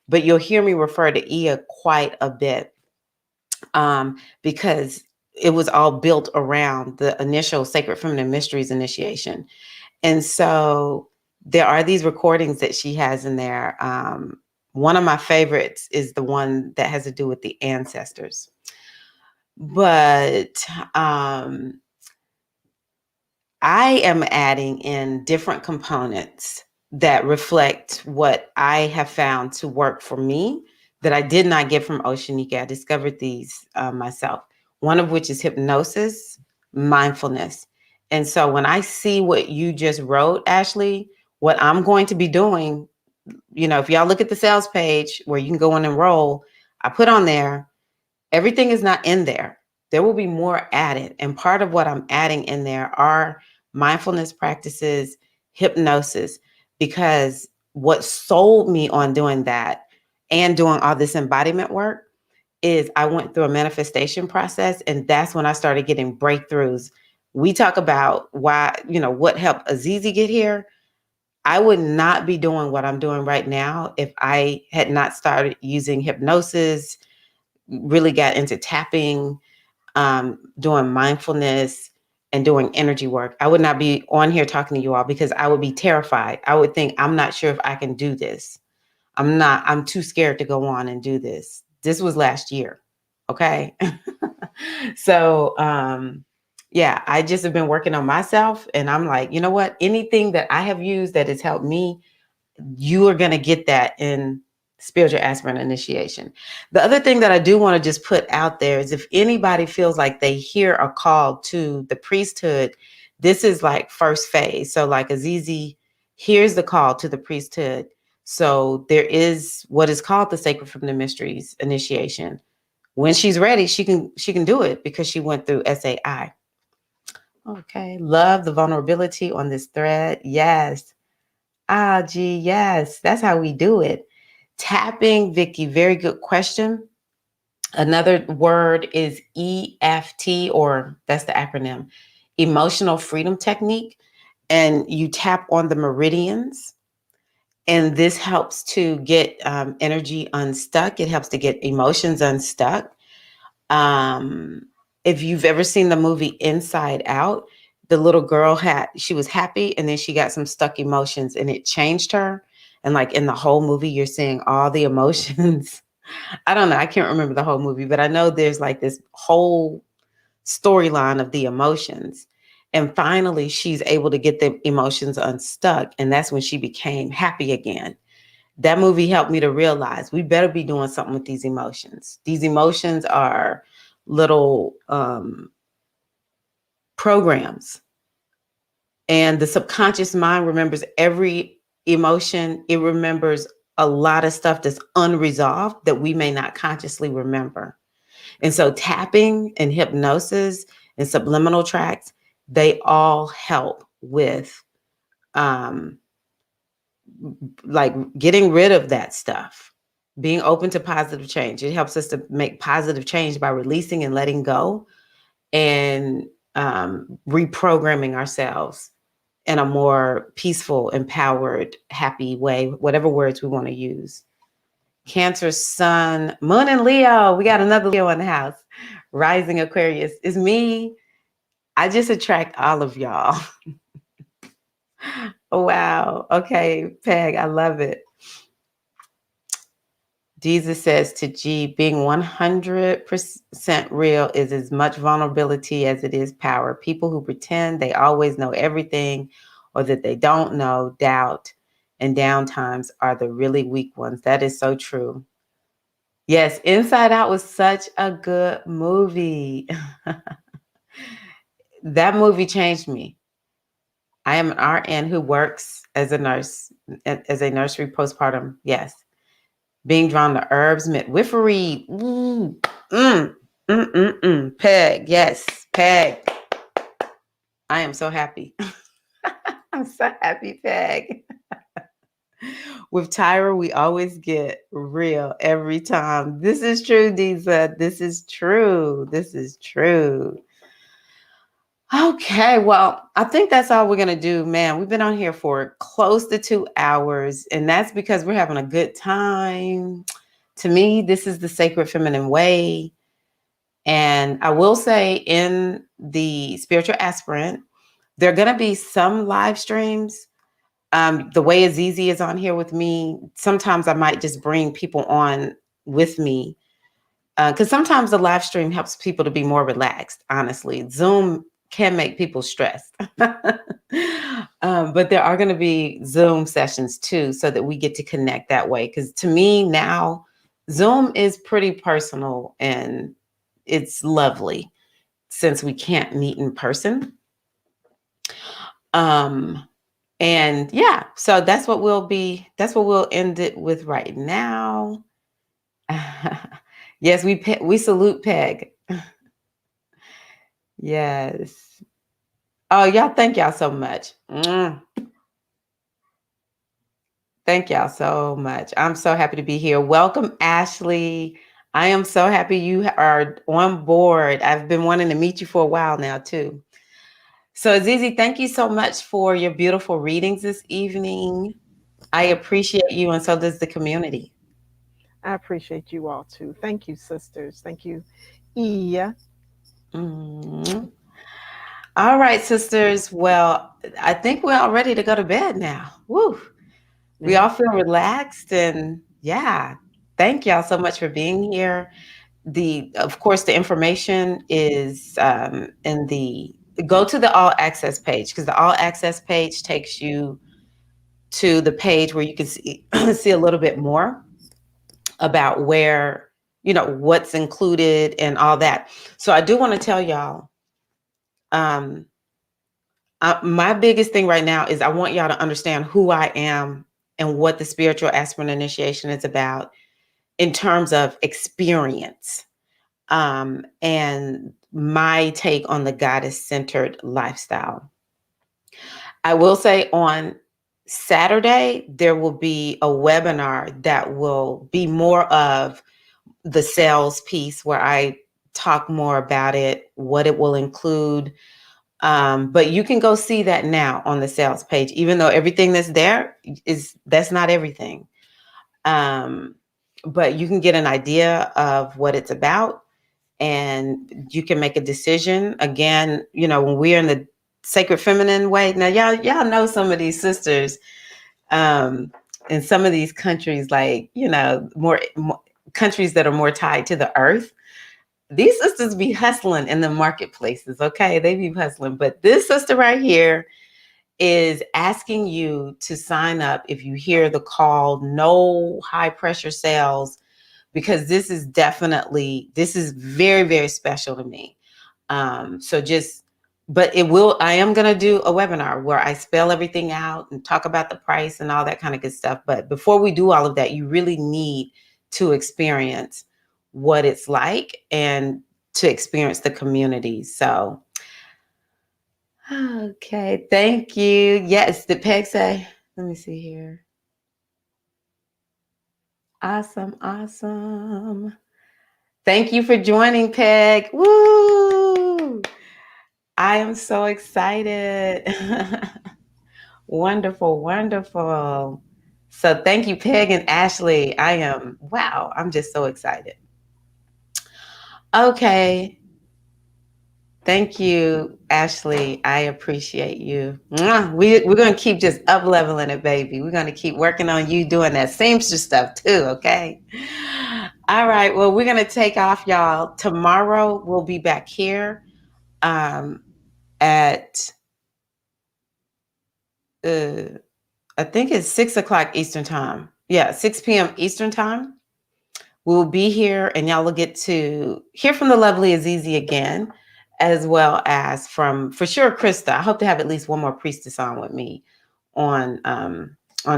but you'll hear me refer to Ia quite a bit, because it was all built around the initial Sacred Feminine Mysteries initiation. And so there are these recordings that she has in there. One of my favorites is the one that has to do with the ancestors. But um, I am adding in different components that reflect what I have found to work for me that I did not get from Oceanica. I discovered these myself, one of which is hypnosis, mindfulness. And so when I see what you just wrote, Ashley, what I'm going to be doing, if y'all look at the sales page where you can go and enroll, I put on there, everything is not in there. There will be more added. And part of what I'm adding in there are mindfulness practices, hypnosis, because what sold me on doing that and doing all this embodiment work is I went through a manifestation process. And that's when I started getting breakthroughs. We talk about why, what helped Azizi get here. I would not be doing what I'm doing right now if I had not started using hypnosis, really got into tapping, doing mindfulness, and doing energy work. I would not be on here talking to you all because I would be terrified. I would think, I'm not sure if I can do this. I'm too scared to go on and do this. This was last year. Okay. So, yeah, I just have been working on myself. And I'm like, you know what? Anything that I have used that has helped me, you are going to get that in spiritual aspirant initiation. The other thing that I do want to just put out there is if anybody feels like they hear a call to the priesthood, this is like first phase. So like Azizi hears the call to the priesthood. So there is what is called the Sacred from the Mysteries initiation. When she's ready, she can do it because she went through SAI. Okay. Love the vulnerability on this thread. Yes. Ah, gee, yes, that's how we do it. Tapping, Vicky, very good question. Another word is EFT, or that's the acronym, Emotional Freedom Technique. And you tap on the meridians, and this helps to get energy unstuck. It helps to get emotions unstuck. Um, if you've ever seen the movie Inside Out, the little girl she was happy and then she got some stuck emotions and it changed her. And like in the whole movie, you're seeing all the emotions. I don't know. I can't remember the whole movie, but I know there's like this whole storyline of the emotions. And finally, she's able to get the emotions unstuck. And that's when she became happy again. That movie helped me to realize we better be doing something with these emotions. These emotions are little programs, and the subconscious mind remembers every emotion. It remembers a lot of stuff that's unresolved that we may not consciously remember. And so tapping and hypnosis and subliminal tracks, they all help with um, like getting rid of that stuff, being open to positive change. It helps us to make positive change by releasing and letting go and reprogramming ourselves in a more peaceful, empowered, happy way, whatever words we want to use. Cancer, Sun, Moon, and Leo. We got another Leo in the house. Rising Aquarius is me. I just attract all of y'all. Oh, wow. Okay, Peg, I love it. Jesus says to G, being 100% real is as much vulnerability as it is power. People who pretend they always know everything or that they don't know, doubt, and downtimes are the really weak ones. That is so true. Yes, Inside Out was such a good movie. That movie changed me. I am an RN who works as a nurse, as a nursery postpartum. Yes. Being drawn to herbs, midwifery. Peg, yes, Peg. I am so happy. I'm so happy, Peg. With Tyra, we always get real every time. This is true, Diza. This is true. This is true. Okay, well, I think that's all we're going to do, man. We've been on here for close to 2 hours, and that's because we're having a good time. To me, this is the sacred feminine way. And I will say, in the spiritual aspirant, there are going to be some live streams. The way Azizi is on here with me, sometimes I might just bring people on with me, because sometimes the live stream helps people to be more relaxed. Honestly, Zoom can make people stressed. But there are going to be Zoom sessions too, so that we get to connect that way. Because to me now, Zoom is pretty personal and it's lovely since we can't meet in person. Um, and yeah, so that's what we'll end it with right now. Yes, we salute Peg. Yes. Oh, y'all, thank y'all so much. Thank y'all so much. I'm so happy to be here. Welcome, Ashley. I am so happy you are on board. I've been wanting to meet you for a while now, too. So, Azizi, thank you so much for your beautiful readings this evening. I appreciate you, and so does the community. I appreciate you all too. Thank you, sisters. Thank you, Iya. Mm. All right, sisters. Well, I think we're all ready to go to bed now. Woo. We Yeah. all feel relaxed, and yeah, thank y'all so much for being here. Of course, the information is in the go to the all access page, because the all access page takes you to the page where you can see see a little bit more about where, what's included and all that. So I do want to tell y'all, um, my biggest thing right now is I want y'all to understand who I am and what the spiritual aspirant initiation is about in terms of experience, and my take on the goddess centered lifestyle. I will say on Saturday, there will be a webinar that will be more of the sales piece where I talk more about it, what it will include. But you can go see that now on the sales page, even though everything that's not everything. Um, but you can get an idea of what it's about, and you can make a decision. Again, when we're in the sacred feminine way, now y'all know some of these sisters, in some of these countries, like, more countries that are more tied to the earth, these sisters be hustling in the marketplaces. Okay, they be hustling, but this sister right here is asking you to sign up if you hear the call, no high pressure sales, because this is very, very special to me. So just, but I am going to do a webinar where I spell everything out and talk about the price and all that kind of good stuff. But before we do all of that, you really need to experience what it's like and to experience the community. So, okay. Thank you. Yes. Did Peg say? Let me see here. Awesome. Awesome. Thank you for joining, Peg. Woo! I am so excited. Wonderful, wonderful. So thank you, Peg and Ashley. Wow, I'm just so excited. Okay. Thank you, Ashley. I appreciate you. Mwah. We're going to keep just up leveling it, baby. We're going to keep working on you doing that seamstress stuff too, okay? All right. Well, we're going to take off, y'all. Tomorrow we'll be back here at I think it's 6 o'clock Eastern time. Yeah, 6 p.m. Eastern time. We'll be here and y'all will get to hear from the lovely Azizi again, as well as from, for sure, Krista. I hope to have at least one more priestess on with me on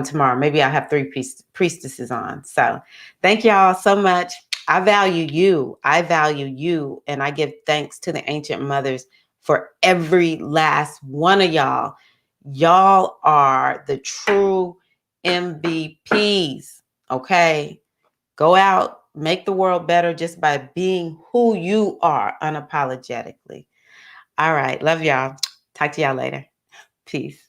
tomorrow. Maybe I'll have three priestesses on. So thank y'all so much. I value you. I value you. And I give thanks to the ancient mothers for every last one of y'all. Y'all are the true MVPs. Okay. Go out, make the world better just by being who you are unapologetically. All right. Love y'all. Talk to y'all later. Peace.